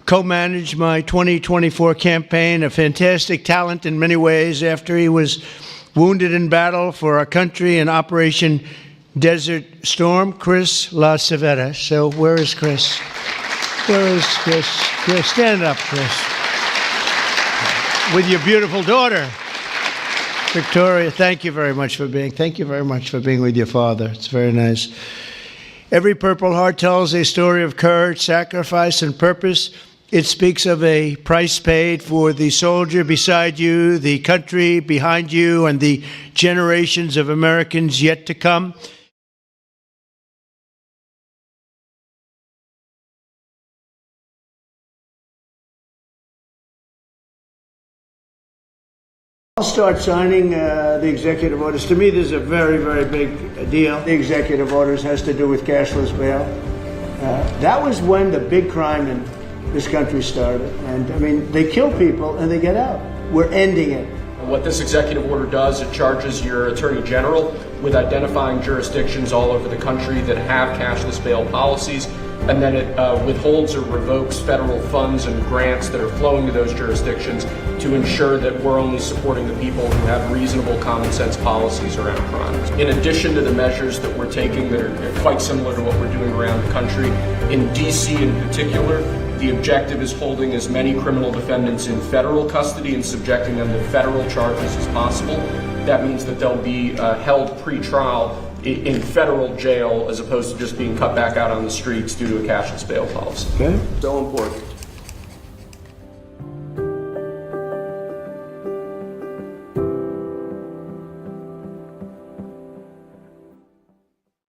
co-managed my 2024 campaign, a fantastic talent in many ways after he was wounded in battle for our country in Operation Desert Storm, Chris LaCivetta. So where is Chris? Where is Chris? Chris, stand up, Chris. With your beautiful daughter, Victoria. Thank you very much for being with your father. It's very nice. Every Purple Heart tells a story of courage, sacrifice, and purpose. It speaks of a price paid for the soldier beside you, the country behind you, and the generations of Americans yet to come. I'll start signing the executive orders. To me, this is a very, very big deal. The executive orders has to do with cashless bail. That was when the big crime in this country started. And, I mean, they kill people and they get out. We're ending it. What this executive order does, it charges your Attorney General with identifying jurisdictions all over the country that have cashless bail policies, and then it withholds or revokes federal funds and grants that are flowing to those jurisdictions to ensure that we're only supporting the people who have reasonable common sense policies around crimes. In addition to the measures that we're taking that are quite similar to what we're doing around the country, in D.C. in particular, the objective is holding as many criminal defendants in federal custody and subjecting them to federal charges as possible. That means that they'll be held pre-trial in federal jail as opposed to just being cut back out on the streets due to a cashless bail policy. Okay. So important.